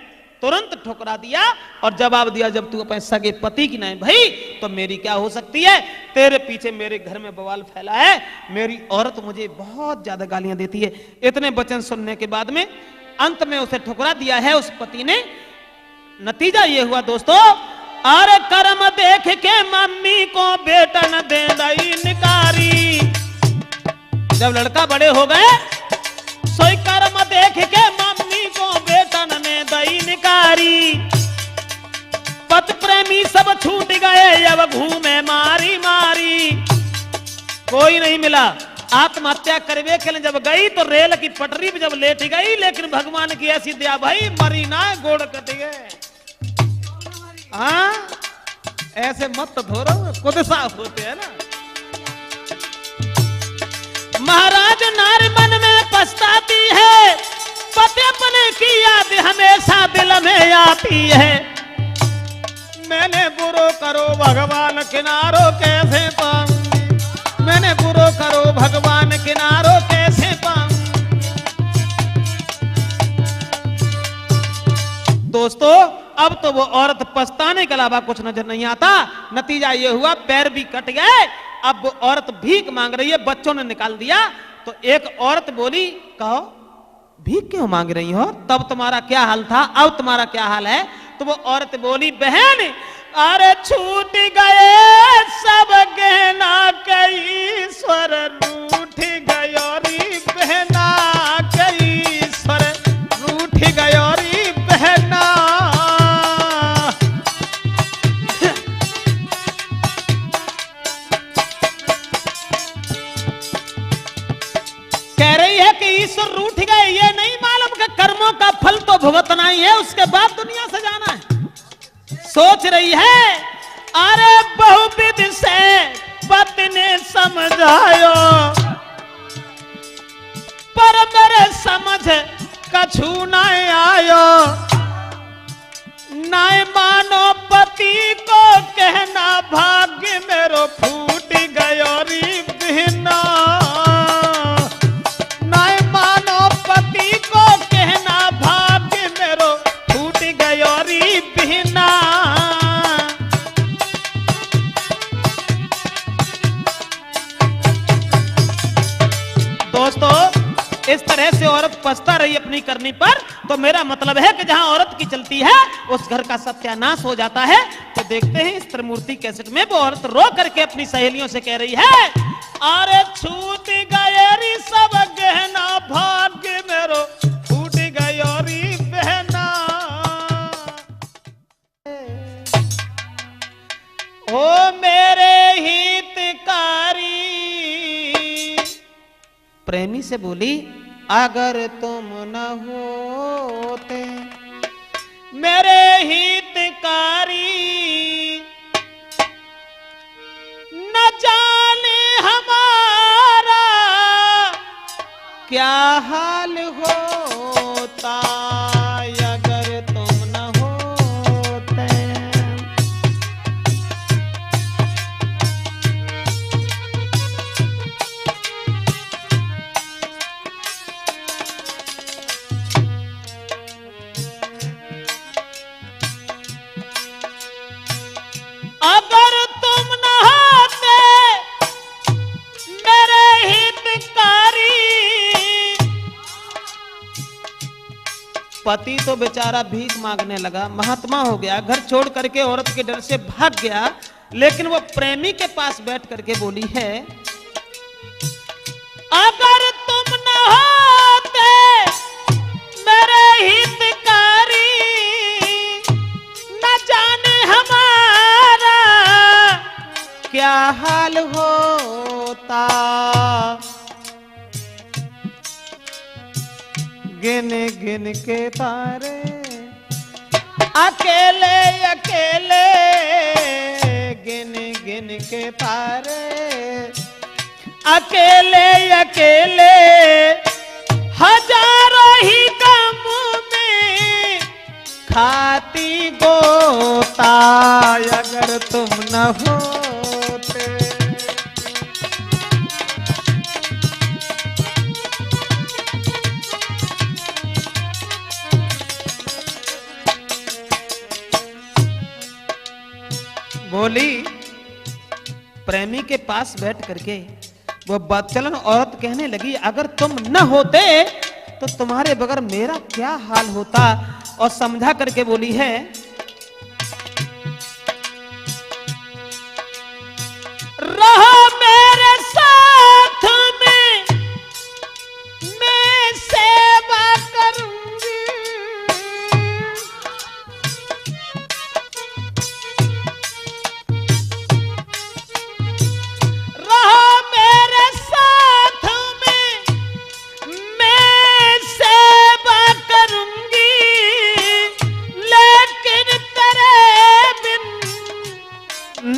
तुरंत ठुकरा दिया और जवाब दिया, जब तू अपने सगे पति की नाई भाई तो मेरी क्या हो सकती है, तेरे पीछे मेरे घर में बवाल फैला है, मेरी औरत मुझे बहुत ज्यादा गालियां देती है। इतने वचन सुनने के बाद में अंत में उसे ठुकरा दिया है उस पति ने। नतीजा ये हुआ दोस्तों, अरे कर्म देख के मम्मी को बेटा न दे दई निकारी। जब लड़का बड़े हो गए, सोई कर्म देख के मम्मी को बेटा न दई निकारी। पति प्रेमी सब छूट गए, अब घूमे मारी मारी। कोई नहीं मिला, आत्महत्या करवे के लिए जब गई तो रेल की पटरी पे जब लेट गई, लेकिन भगवान की ऐसी दया भाई, मरी ना गोड़ कट गए। हाँ ऐसे मत धोरो, खुद साफ होते हैं ना। महाराज नारी मन में पछताती है, पति अपने की याद हमेशा दिल में आती है। मैंने बुरो करो भगवान किनारो कैसे पाऊंगी, मैंने बुरो करो भगवान किनारो कैसे पाऊंगी। दोस्तों अब तो वो औरत पछताने के अलावा कुछ नजर नहीं आता। नतीजा ये हुआ पैर भी कट गए। अब वो औरत भीख मांग रही है, बच्चों ने निकाल दिया। तो एक औरत बोली, कहो भीख क्यों मांग रही हो, तब तुम्हारा क्या हाल था, अब तुम्हारा क्या हाल है। तो वो औरत बोली, बहन अरे छूट गए सब गहना कई स्वर रूठ गयो री बहना, कई स्वर रूठ गयो री बहना। कह रही है कि ईश्वर रूठ गए, ये नहीं मालूम कि कर्मों का फल तो भुगतना ही है, उसके बाद दुनिया से जाना है। सोच रही है अरे बहुविध से पति ने समझायो, पर मेरे समझ कछु न आयो। न मानो पति को कहना, भाग्य मेरो फूट गयो री बहना। तरह से औरत पछता रही अपनी करनी पर, तो मेरा मतलब है कि जहां औरत की चलती है उस घर का सत्यानाश हो जाता है। तो देखते हैं इस त्रिमूर्ति कैसेट में वो औरत रो करके अपनी सहेलियों से कह रही है, अरे छूट गए सब गहना भाग्य मेरो, छूट गई बहना, ओ मेरे हितकारी। प्रेमी से बोली, अगर तुम न होते मेरे हितकारी, न जाने हमारा क्या हाल होता, अगर तुम न होते। अगर तुम न होते मेरे हितकारी, पति तो बेचारा भीख मांगने लगा, महात्मा हो गया, घर छोड़ करके औरत के डर से भाग गया। लेकिन वो प्रेमी के पास बैठ करके बोली है, अगर तुम न होते मेरे हितकारी, न जाने हमारा क्या हाल होता, गिन गिन के तारे अकेले अकेले, गिन गिन के तारे अकेले अकेले, हजारों ही गम में खाती गोता, अगर तुम न होते। बोली, प्रेमी के पास बैठ करके वो बदचलन औरत कहने लगी, अगर तुम न होते तो तुम्हारे बगैर मेरा क्या हाल होता। और समझा करके बोली है, रहो मेरे साथ में मैं सेवा करूंगी, रहो मेरे साथ में मैं सेवा करूंगी, लेकिन तेरे बिन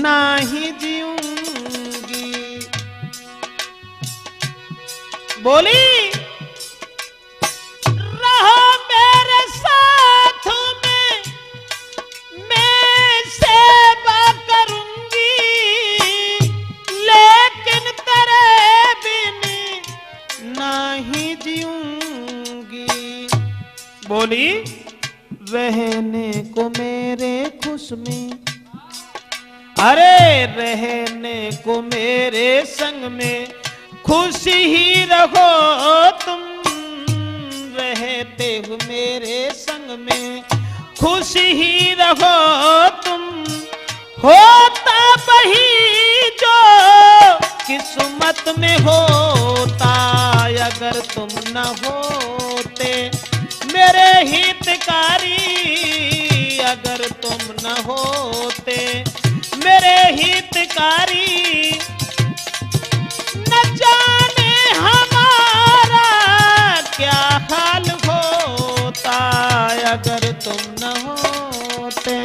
नहीं जीऊंगी। बोली, रहो मेरे साथ में मैं सेवा करूंगी, लेकिन तेरे बिन नहीं जीऊंगी। बोली, रहने को मेरे खुश में, अरे रहने को मेरे संग में खुश ही रहो तुम, रहते हो मेरे संग में खुश ही रहो तुम, होता वही जो किस्मत में होता, अगर तुम न होते मेरे हितकारी, अगर तुम न होते मेरे हितकारी, न जाने हमारा क्या हाल होता, अगर तुम न होते।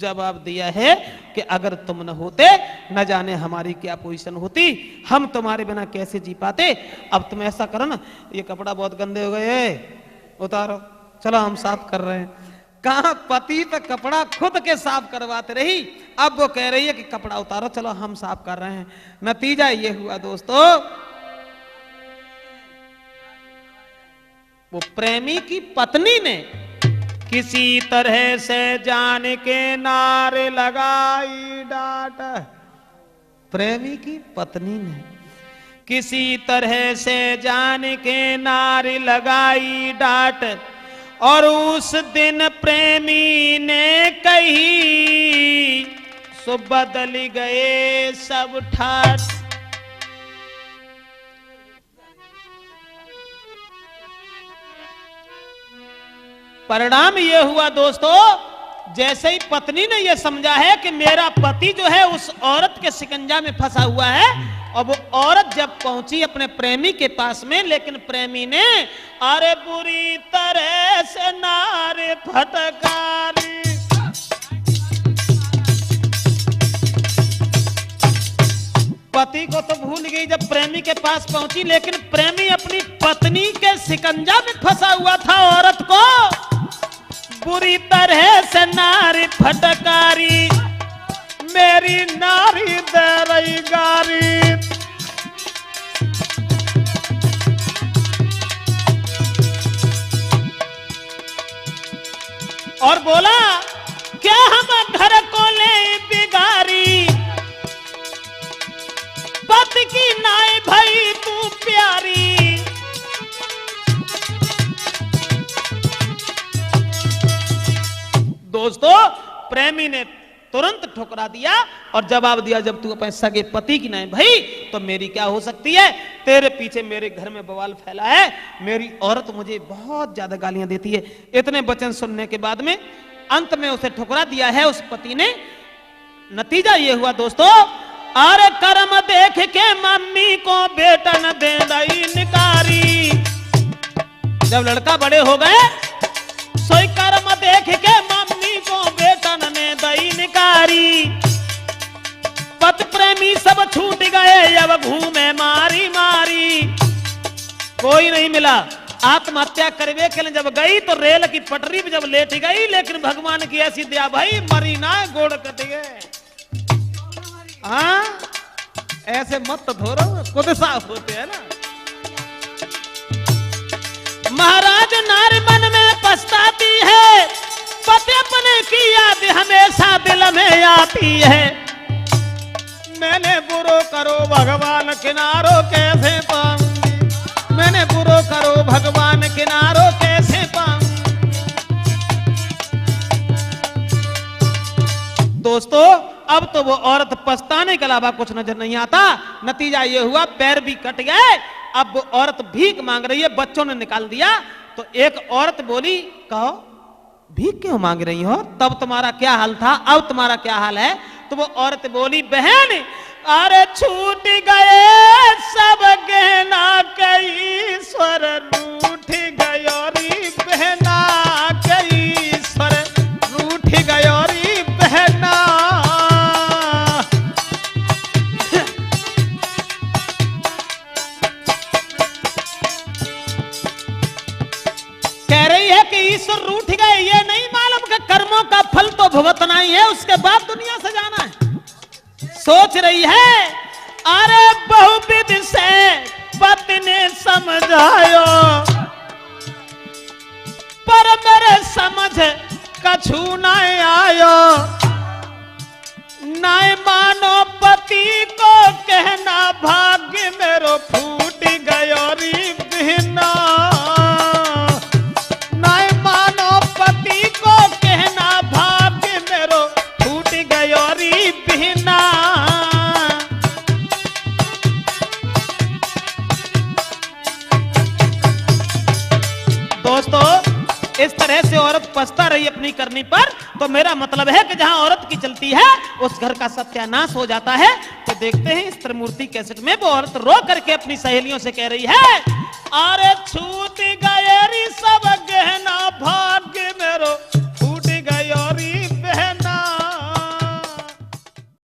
जवाब दिया है कि अगर तुम न होते न जाने हमारी क्या पोजीशन होती, हम तुम्हारे बिना कैसे जी पाते। अब तुम ऐसा करो ना, ये कपड़ा बहुत गंदे हो गए, उतारो, चलो हम साफ कर रहे हैं। कहा पति तो कपड़ा खुद के साफ करवाते रही, अब वो कह रही है कि कपड़ा उतारो, चलो हम साफ कर रहे हैं। नतीजा ये हुआ दोस्तों, वो प्रेमी की पत्नी ने किसी तरह से जान के नारे लगाई डांट। प्रेमी की पत्नी ने किसी तरह से जान के नारे लगाई डांट, और उस दिन प्रेमी ने कही सो बदल गए सब ठाठ। परिणाम यह हुआ दोस्तों, जैसे ही पत्नी ने यह समझा है कि मेरा पति जो है उस औरत के शिकंजा में फंसा हुआ है, और वो औरत जब पहुंची अपने प्रेमी के पास में, लेकिन प्रेमी ने अरे बुरी तरह से नारे फटकारी। पति को तो भूल गई जब प्रेमी के पास पहुंची, लेकिन प्रेमी अपनी पत्नी के शिकंजा में फंसा हुआ था औरत को बुरी तरह से नारी फटकारी, मेरी नारी दे रही गारी। और बोला क्या हम घर को ले बिगारी, पति की नाई भाई तू प्यारी। दोस्तों प्रेमी ने तुरंत ठुकरा दिया और जवाब दिया, जब तू अपने सगे पति की नहीं भाई तो मेरी क्या हो सकती है। तेरे पीछे मेरे घर में बवाल फैला है, मेरी औरत मुझे बहुत ज्यादा गालियां देती है। इतने वचन सुनने के बाद में अंत में उसे ठुकरा दिया है उस पति ने। नतीजा ये हुआ दोस्तों, अरे कर्म देख के मम्मी को बेटा न दे दई निकारी। जब लड़का बड़े हो गए सोई कर्म देख के मम्मी को बेटा न दई निकारी। पति प्रेमी सब छूट गए अब घूमे मारी मारी। कोई नहीं मिला, आत्महत्या करवे के लिए जब गई तो रेल की पटरी पे जब लेट गई, लेकिन भगवान की ऐसी दया भाई मरी ना गोड़ कट गए। हाँ ऐसे मत तो धोरो, खुद साफ होते हैं ना। महाराज नारी मन में पछताती है, पति अपने की याद हमेशा दिल में आती है। मैंने बुरो करो भगवान किनारो कैसे पाऊंगी, मैंने बुरो करो भगवान किनारो कैसे पाऊंगी। दोस्तों अब तो वो औरत पछताने के अलावा कुछ नजर नहीं आता। नतीजा ये हुआ पैर भी कट गए। अब वो औरत भीख मांग रही है, बच्चों ने निकाल दिया। तो एक औरत बोली, कहो भीख क्यों मांग रही हो, तब तुम्हारा क्या हाल था, अब तुम्हारा क्या हाल है। तो वो औरत बोली, बहन अरे छूट गए सब गहना कई स्वर रूठ गयो री बहना, कई स्वर रूठ गयो री बहना। कह रही है कि ईश्वर रूठ गए, ये नहीं मालूम कि कर्मों का फल तो भुगतना ही है, उसके बाद दुनिया से जाना है। सोच रही है अरे बहुविध से पति ने समझायो, पर मेरे समझ कछु नहीं आयो। नहीं मानो पति को कहना, भाग्य मेरो फूट गयो री बहना। नहीं मानो पति को कहना, भाग्य मेरो फूट गयो री बहना। दोस्तों इस तरह से औरत पछता रही अपनी करनी पर, तो मेरा मतलब है कि जहां औरत की चलती है उस घर का सत्यानाश हो जाता है। तो देखते हैं इस त्रिमूर्ति कैसेट में वो औरत रो करके अपनी सहेलियों से कह रही है, अरे छूट